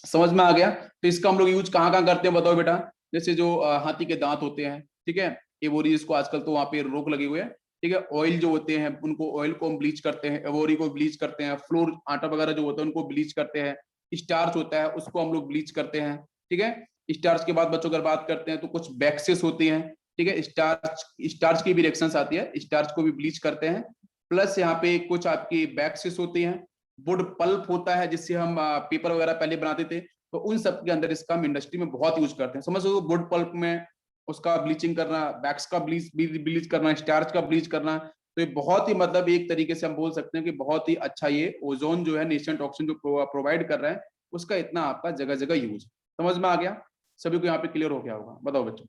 समझ में आ गया? तो इसका हम लोग यूज कहाँ करते हैं बताओ बेटा, जैसे जो हाथी के दांत होते हैं, ठीक है, एवोरीज को आजकल तो वहां पे रोक लगी हुई है, ठीक है, ऑयल जो होते हैं उनको, ऑयल को हम ब्लीच करते हैं, एवोरी को ब्लीच करते हैं, फ्लोर आटा वगैरह जो होता है उनको ब्लीच करते हैं, स्टार्च होता है उसको हम लोग ब्लीच करते हैं, ठीक है। स्टार्च के बाद बच्चों अगर बात करते हैं तो कुछ वैक्सेस होती हैं, ठीक है। स्टार्च की भी रिएक्शंस आती है, स्टार्च को भी ब्लीच करते हैं। प्लस यहाँ पे कुछ आपकी बैक्सिस होती हैं, वुड पल्प होता है जिससे हम पेपर वगैरह पहले बनाते थे, तो उन सब के अंदर इसका हम इंडस्ट्री में बहुत यूज करते हैं। समझ लो वुड पल्प में उसका ब्लीचिंग करना, बैक्स का ब्लीच करना, स्टार्च का ब्लीच करना, तो ये बहुत ही मतलब एक तरीके से हम बोल सकते हैं कि बहुत ही अच्छा ये ओजोन जो है नेशनल टॉक्सिन जो प्रोवाइड कर रहा है उसका इतना आपका जगह जगह यूज। समझ में आ गया सभी को? यहाँ पे क्लियर हो गया होगा, बताओ बच्चों,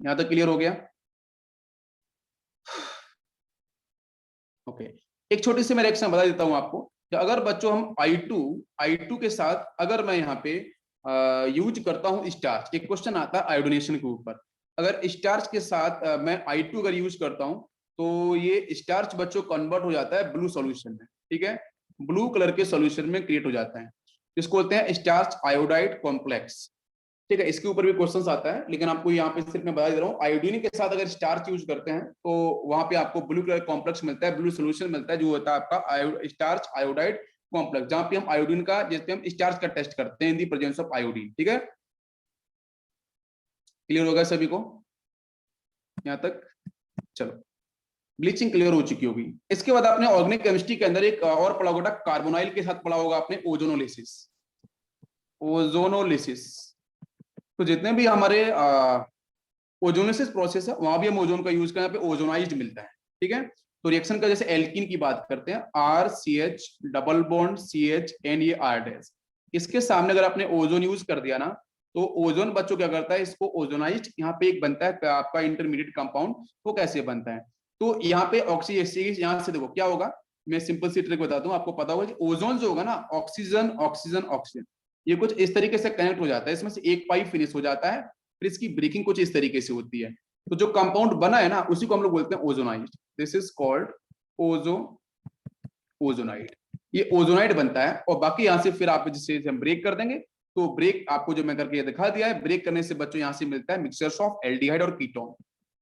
यहाँ तक क्लियर हो गया? ओके, एक छोटी सी मैं रिएक्शन बता देता हूं आपको कि अगर बच्चों हम I2 के साथ अगर मैं यहाँ पे यूज करता हूं स्टार्च, एक क्वेश्चन आता है आयोडीनेशन के ऊपर, अगर स्टार्च के साथ मैं I2 अगर यूज करता हूं तो ये स्टार्च बच्चों कन्वर्ट हो जाता है ब्लू सॉल्यूशन में, ठीक है, ब्लू कलर के सॉल्यूशन में क्रिएट हो जाता है, इसको बोलते हैं स्टार्च आयोडाइड कॉम्प्लेक्स, ठीक है। इसके ऊपर भी क्वेश्चंस आता है, लेकिन आपको यहाँ पे सिर्फ मैं बता दे रहा हूँ आयोडीन के साथ अगर स्टार्च यूज करते हैं तो वहां पे आपको ब्लू कलर कॉम्प्लेक्स मिलता है, ब्लू सोल्यूशन मिलता है जो होता है आपका स्टार्च आयोडाइड कॉम्प्लेक्स, जहां पे हम आयोडीन का जैसे हम स्टार्च का टेस्ट करते हैं इन दी प्रेजेंस ऑफ आयोडीन, ठीक है। क्लियर होगा सभी को यहाँ तक? चलो, ब्लीचिंग क्लियर हो चुकी होगी। इसके बाद आपने ऑर्गेनिक केमिस्ट्री के अंदर एक और पढ़ा होगा, कार्बोनाइल के साथ पढ़ा होगा आपने ओजोनोलिसिस। ओजोनोलिसिस, तो जितने भी हमारे ओजोनेसिस प्रोसेस है वहां भी हम ओजोन का यूज करते हैं, ओजोनाइज्ड मिलता है, ठीक है। तो रिएक्शन का जैसे एल्कीन की बात करते हैं, RCH double bond CH and ये R डैश, इसके सामने अगर आपने ओजोन यूज कर दिया ना तो ओजोन बच्चों क्या करता है, इसको ओजोनाइज्ड यहाँ पे एक बनता है आपका इंटरमीडिएट कंपाउंड, वो कैसे बनता है, तो यहाँ पे ऑक्सीजन, यहाँ से देखो क्या होगा, मैं सिंपल सी ट्रिक बताता हूँ, आपको पता होगा कि ओजोन जो होगा ना, ऑक्सीजन ऑक्सीजन ऑक्सीजन, ये कुछ इस तरीके से कनेक्ट हो जाता है, इसमें से एक पाइप फिनिश हो जाता है, फिर इसकी ब्रेकिंग कुछ इस तरीके से होती है, तो जो कंपाउंड बना है ना उसी को हम लोग बोलते हैं ozonised, this is called ozonide, ये ओजोनाइड बनता है। और बाकी यहाँ से फिर आप जिसे हम ब्रेक कर देंगे, तो ब्रेक आपको जो मैं करके दिखा दिया है, ब्रेक करने से बच्चों यहाँ से मिलता है मिक्सचर्स ऑफ एल्डिहाइड और कीटोन,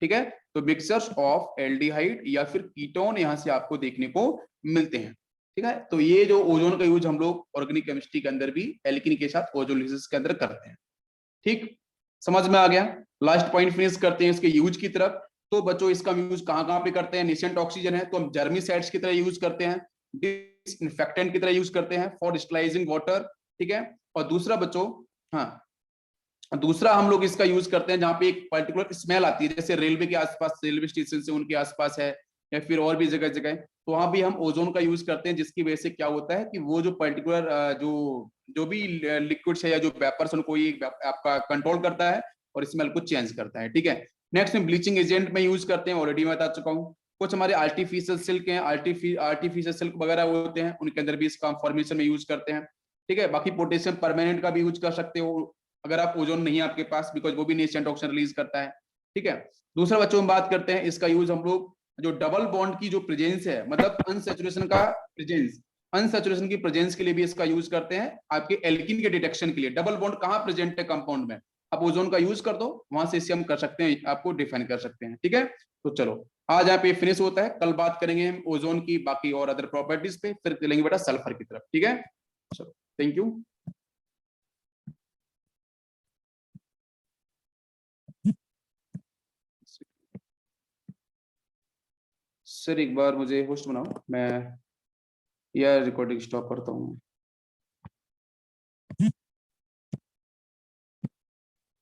ठीक है, तो मिक्सचर्स ऑफ एल्डिहाइड या फिर कीटोन यहाँ से आपको देखने को मिलते हैं, ठीक है। तो ये जो ओजोन का यूज हम लोग ऑर्गेनिक केमिस्ट्री के अंदर भी एल्कीन के साथ ओजोलिसिस के अंदर करते हैं, ठीक, समझ में आ गया? लास्ट पॉइंट फिनिश करते हैं इसके यूज की तरफ। तो बच्चों इसका यूज कहाँ पे करते हैं, नेसेंट ऑक्सीजन है तो हम जर्मिसाइड्स की तरह यूज करते हैं, डिसइंफेक्टेंट की तरह यूज करते हैं फॉर डिस्टिलाइजिंग वाटर, ठीक है। और दूसरा बच्चों, हाँ, दूसरा हम लोग इसका यूज करते हैं जहाँ पे एक पर्टिकुलर स्मेल आती है, जैसे रेलवे के आसपास, रेलवे स्टेशन से उनके आसपास है या फिर और भी जगह जगह, तो वहां भी हम ओजोन का यूज करते हैं, जिसकी वजह से क्या होता है कि वो जो पर्टिकुलर जो भी लिक्विड्स है या जो वेपर्स उनको ये आपका कंट्रोल करता है और स्मेल को चेंज करता है, ठीक है। नेक्स्ट में ब्लीचिंग एजेंट में यूज करते हैं, ऑलरेडी मैं बता चुका हूँ। कुछ हमारे आर्टिफिशियल सिल्क हैं, आर्टिफिशियल सिल्क वगैरह होते हैं, उनके अंदर भी इसका फॉर्मेशन में यूज करते हैं, ठीक है। बाकी पोटेशियम परमानेंट का भी यूज कर सकते हो अगर आप ओजोन नहीं है आपके पास, बिकॉज वो भी नेसेंट ऑक्सीजन रिलीज करता है, ठीक है। दूसरा बच्चों हम बात करते हैं इसका यूज हम लोग जो डबल बॉन्ड की जो प्रेजेंस है, मतलब अनसैचुरेशन का प्रेजेंस, अनसैचुरेशन की प्रेजेंस के लिए भी इसका यूज करते हैं, आपके एल्कीन के डिटेक्शन के लिए। डबल बॉन्ड कहाँ प्रेजेंट है कंपाउंड में, आप ओजोन का यूज कर दो, वहां से इसे हम कर सकते हैं, आपको डिफाइन कर सकते हैं, ठीक है। तो चलो आज यहाँ पे फिनिश होता है, कल बात करेंगे हम ओजोन की बाकी और अदर प्रॉपर्टीज पे, फिर चलेंगे बेटा सल्फर की तरफ, ठीक है। चलो, थैंक यू। सर एक बार मुझे होस्ट बनाओ, मैं यह रिकॉर्डिंग स्टॉप करता हूँ।